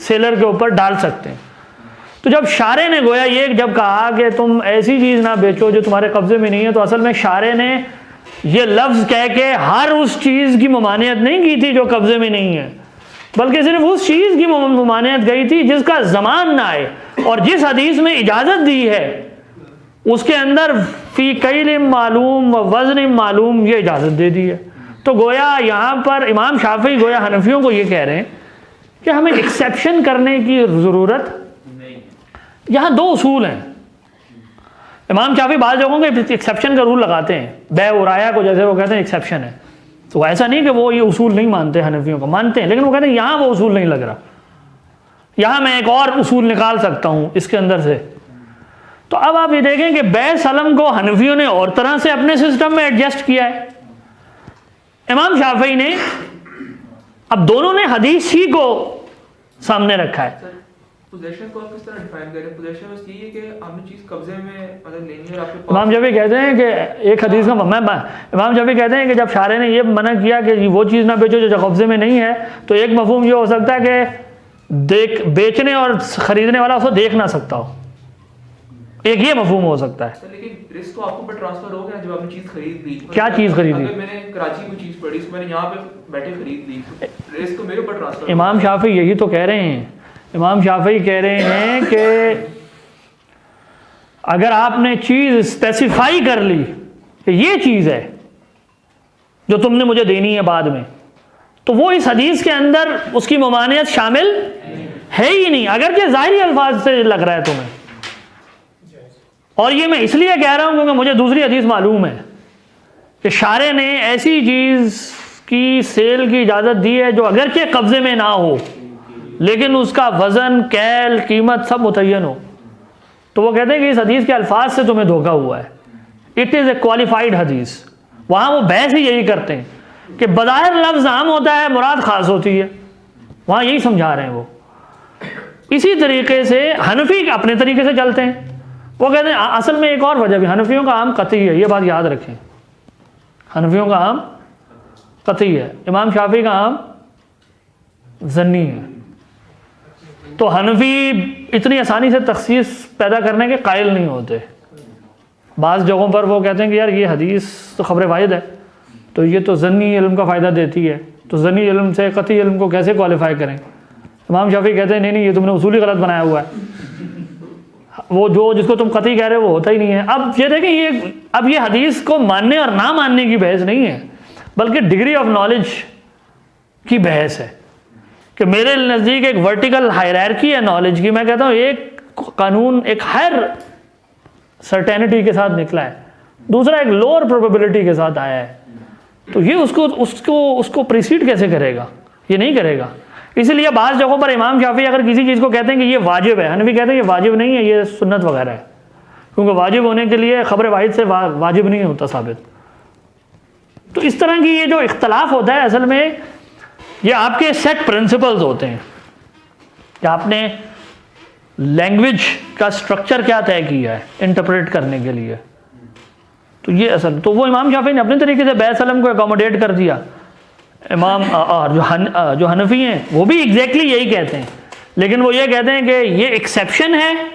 सेलर के ऊपर डाल सकते हैं। तो जब शारे ने गोया ये जब कहा कि तुम ऐसी चीज़ ना बेचो जो तुम्हारे कब्ज़े में नहीं है, तो असल में शारे ने ये लफ्ज़ कह के हर उस चीज़ की ममानियत नहीं की थी जो कब्ज़े में नहीं है, बल्कि सिर्फ उस चीज़ की ममानियत गई थी जिसका ज़मान ना आए। और जिस हदीस में इजाज़त दी है उसके अंदर फ़ी कैल मालूम व वज़न मालूम ये इजाज़त दे दी है। तो गोया यहाँ पर इमाम शाफी गोया हनफियों को ये कह रहे हैं कि हमें एक्सेप्शन करने की ज़रूरत नहीं। यहाँ दो उसूल हैं। इमाम शाफी बाज़ लोगों के एक्सेप्शन का रूल लगाते हैं, बै उराया को जैसे वो कहते हैं एक्सेप्शन है, तो ऐसा नहीं कि वो ये उसूल नहीं मानते, हनफियों को मानते हैं, लेकिन वो कहते हैं यहाँ वो उसूल नहीं लग रहा, यहाँ मैं एक और उसूल निकाल सकता हूँ इसके अंदर से। तो अब आप ये देखें कि बै सलम को हनफियों ने और तरह से अपने सिस्टम में एडजस्ट किया है। इमाम शाफी ने अब दोनों ने हदीस ही को सामने रखा है। सर पोजेशन को आप किस तरह डिफाइन करें? पोजेशन बस यही है कि आपने चीज कब्जे में मतलब लेनी है और आपके इमाम जबी कहते हैं कि एक हदीस का इमाम जबी कहते हैं कि जब शारे ने ये मना किया कि वो चीज़ ना बेचो जो कब्जे में नहीं है, तो एक मफहूम ये हो सकता है कि बेचने और ख़रीदने वाला उसको देख ना सकता हो, एक ये मफहूम हो सकता है। सर लेकिन रिस्क तो आपको पर ट्रांसफर हो गया जब आपने चीज खरीद ली। क्या चीज़ खरीदी? अगर मैंने कराची की चीज पड़ी, मैंने यहाँ पे बैठे खरीद ली, रिस्क तो मेरे ऊपर ट्रांसफर। इमाम शाफी यही तो कह रहे हैं, इमाम शाफी कह रहे हैं कि अगर आपने चीज़ स्पेसिफाई कर ली कि ये चीज़ है जो तुमने मुझे देनी है बाद में, तो वो इस हदीस के अंदर उसकी ममानियत शामिल है ही नहीं, अगर कि ज़ाहिरी अल्फाज से लग रहा है तुम्हें। और ये मैं इसलिए कह रहा हूँ क्योंकि मुझे दूसरी हदीस मालूम है कि शारे ने ऐसी चीज़ की सेल की इजाज़त दी है जो अगरचे कब्ज़े में ना हो लेकिन उसका वज़न, कैल, कीमत सब मुतय्यन हो। तो वो कहते हैं कि इस हदीस के अल्फाज से तुम्हें धोखा हुआ है, इट इज़ ए क्वालिफाइड हदीस। वहाँ वो बहस ही यही करते हैं कि बज़ाहिर लफ्ज़ आम होता है, मुराद ख़ास होती है, वहाँ यही समझा रहे हैं वो। इसी तरीके से हनफी अपने तरीके से चलते हैं, वो कहते हैं असल में एक और वजह भी, हनफियों का आम कतई है, ये बात याद रखें, हनफियों का आम कतई है, इमाम शाफी का आम ज़न्नी है। तो हनफी इतनी आसानी से तखसीस पैदा करने के कायल नहीं होते। बाज़ जगहों पर वो कहते हैं कि यार ये हदीस तो खबर वाहिद है, तो ये तो ज़न्नी इल्म का फ़ायदा देती है, तो ज़न्नी इल्म से कतई इल्म को कैसे क्वालिफाई करें? इमाम शाफी कहते हैं नहीं ये तुमने उसूली गलत बनाया हुआ है, वो जो जिसको तुम कतई कह रहे हो वो होता ही नहीं है। अब ये देखें, अब ये हदीस को मानने और ना मानने की बहस नहीं है, बल्कि डिग्री ऑफ नॉलेज की बहस है कि मेरे नज़दीक एक वर्टिकल हायरार्की है नॉलेज की। मैं कहता हूँ एक कानून एक हायर सर्टेनिटी के साथ निकला है, दूसरा एक लोअर प्रोबेबिलिटी के साथ आया है, तो ये उसको प्रीसीड कैसे करेगा? ये नहीं करेगा। इसीलिए बाज़ जगहों पर इमाम शाफी अगर किसी चीज़ को कहते हैं कि ये वाजिब है, हनफी कहते हैं ये वाजिब नहीं है, ये सुन्नत वगैरह है, क्योंकि वाजिब होने के लिए खबर वाहिद से वाजिब नहीं होता साबित। तो इस तरह की ये जो इख्तलाफ होता है असल में ये आपके सेट प्रिंसिपल्स होते हैं कि आपने लैंग्वेज का स्ट्रक्चर क्या तय किया है इंटरप्रेट करने के लिए। तो ये असल तो वो इमाम शाफी ने अपने तरीके से बैसलम को एकोमोडेट कर दिया। इमाम जो हनफी हैं वो भी एग्जैक्टली यही कहते हैं, लेकिन वो ये कहते हैं कि ये एक्सेप्शन है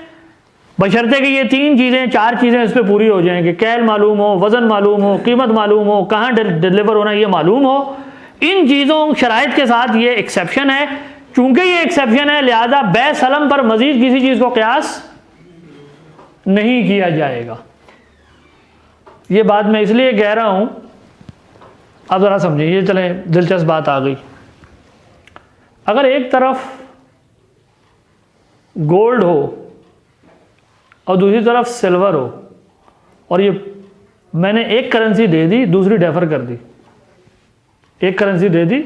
बशर्ते कि ये 3 चीज़ें 4 चीज़ें इस पर पूरी हो जाएं कि कैल मालूम हो, वज़न मालूम हो, कीमत मालूम हो, कहाँ डिलीवर होना ये मालूम हो। इन चीज़ों शराइत के साथ ये एक्सेप्शन है। चूँकि ये एक्सेप्शन है लिहाजा बैसलम पर मज़ीद किसी चीज़ को क़यास नहीं किया जाएगा। ये बात मैं इसलिए कह रहा हूँ, अब ज़रा समझें, ये चलें दिलचस्प बात आ गई। अगर एक तरफ गोल्ड हो और दूसरी तरफ सिल्वर हो और ये मैंने एक करेंसी दे दी दूसरी डेफर कर दी, एक करेंसी दे दी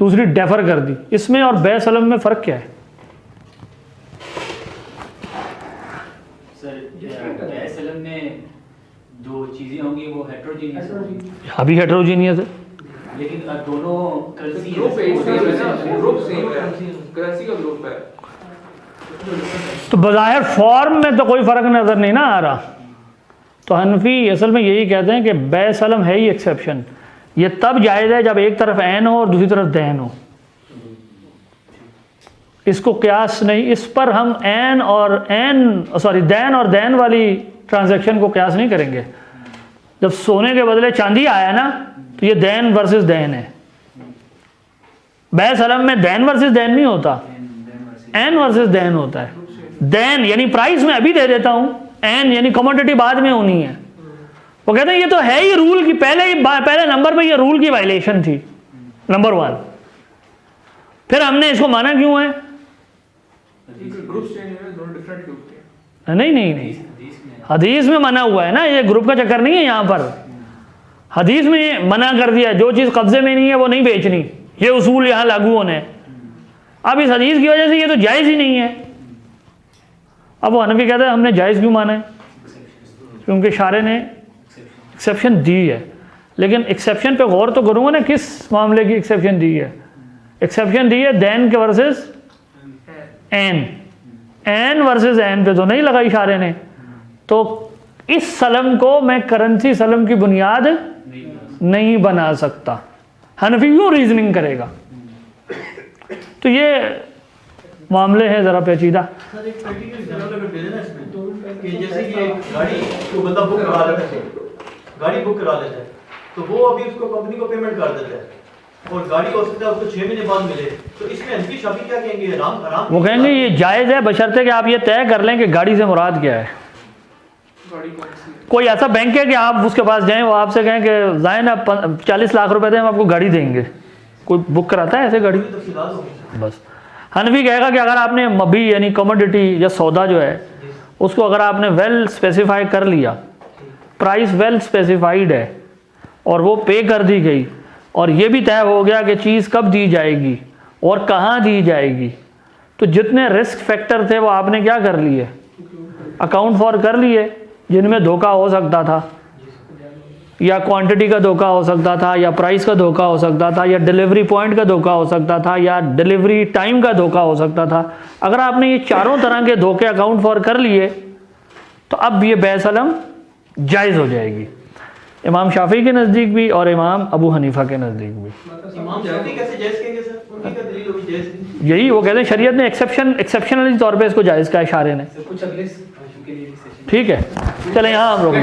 दूसरी डेफर कर दी, इसमें और बैसलम में फ़र्क क्या है? सर बैसलम में जो चीज़ें होंगी वो हेट्रोजीनियस होंगी, अभी हेट्रोजीनियस है, लेकिन दोनों करेंसी ग्रुप है, ग्रुप सेम है, करेंसी का ग्रुप है। तो बज़ाहिर फॉर्म में तो कोई फ़र्क नज़र नहीं ना आ रहा। तो हनफी असल में यही कहते हैं कि बैसलम है ही एक्सेप्शन, ये तब जायज़ है जब एक तरफ ऐन हो और दूसरी तरफ दैन हो, इसको क़यास नहीं, इस पर हम दैन और दैन वाली ट्रांजैक्शन को क़यास नहीं करेंगे। जब सोने के बदले चांदी आया ना तो ये दैन वर्सेस दैन है। बैसलम में दैन वर्सेस दैन नहीं होता, एन वर्सेस दैन होता है। दैन यानी प्राइस में अभी दे देता हूं, एन यानी कमोडिटी बाद में होनी है। वो कहते हैं ये तो है ही रूल की पहले नंबर पे ये रूल की वायलेशन थी, नंबर 1। फिर हमने इसको माना क्यों है? ग्रुप चेंज है, दोनों डिफरेंट ग्रुप के। नहीं, हदीस में मना हुआ है ना, ये ग्रुप का चक्कर नहीं है। यहाँ पर हदीस में मना कर दिया जो चीज़ कब्जे में नहीं है वो नहीं बेचनी, ये उसूल यहाँ लागू होने हैं। अब इस हदीस की वजह से ये तो जायज़ ही नहीं है। अब वो हनफी कहते हैं हमने जायज़ क्यों माना है? क्योंकि शारे ने एक्सेप्शन दी है। लेकिन एक्सेप्शन पे गौर तो करूँगा ना, किस मामले की एक्सेप्शन दी है। एक्सेप्शन दी है देन के वर्सेस एन वर्सेस एन पे तो नहीं लगा इशारे ने। तो इस सलम को मैं करेंसी सलम की बुनियाद नहीं बना सकता। हनफी यूँ रीजनिंग करेगा। तो ये मामले हैं ज़रा पेचीदा। सर एक प्रैक्टिकल एग्जांपल अगर दे देना इसमें कि जैसे कि गाड़ी को बंदा बुक करा लेता है, गाड़ी बुक करा लेता है, तो वो अभी उसको कंपनी को पेमेंट कर देता है और गाड़ी हो सकता है उसको 6 महीने बाद मिले, तो इसमें हनफी शाफी क्या कहेंगे? आराम वो कहेंगे ये जायज़ है बशर्ते कि आप ये तय कर लें कि गाड़ी से मुराद क्या है। कोई ऐसा बैंक है कि आप उसके पास जाएं, वो आपसे कहें कि जाइन आप 40 लाख रुपए दें, हम आपको गाड़ी देंगे। कोई बुक कराता है ऐसे गाड़ी? बस हनफी कहेगा कि अगर आपने मबी यानी कमोडिटी या सौदा जो है उसको अगर आपने वेल स्पेसिफाई कर लिया, प्राइस वेल स्पेसिफाइड है और वो पे कर दी गई और ये भी तय हो गया कि चीज़ कब दी जाएगी और कहाँ दी जाएगी, तो जितने रिस्क फैक्टर थे वो आपने क्या कर लिए? अकाउंट फॉर कर लिए, जिनमें धोखा हो सकता था, या क्वांटिटी का धोखा हो सकता था, या प्राइस का धोखा हो सकता था, या डिलीवरी पॉइंट का धोखा हो सकता था, या डिलीवरी टाइम का धोखा हो सकता था। अगर आपने ये चारों तरह के धोखे अकाउंट फॉर कर लिए तो अब ये बैसलम जायज़ हो जाएगी, इमाम शाफी के नज़दीक भी और इमाम अबू हनीफा के नज़दीक भी। इमाम शाफी कैसे जायज़ कहेंगे सर? उनकी क्या दलील होगी जायज़? यही वो कहते हैं शरीयत ने एक्सेप्शनली तौर पे इसको जायज़ का इशारे ने। कुछ अगले ठीक है, चले यहाँ हम रोक लें।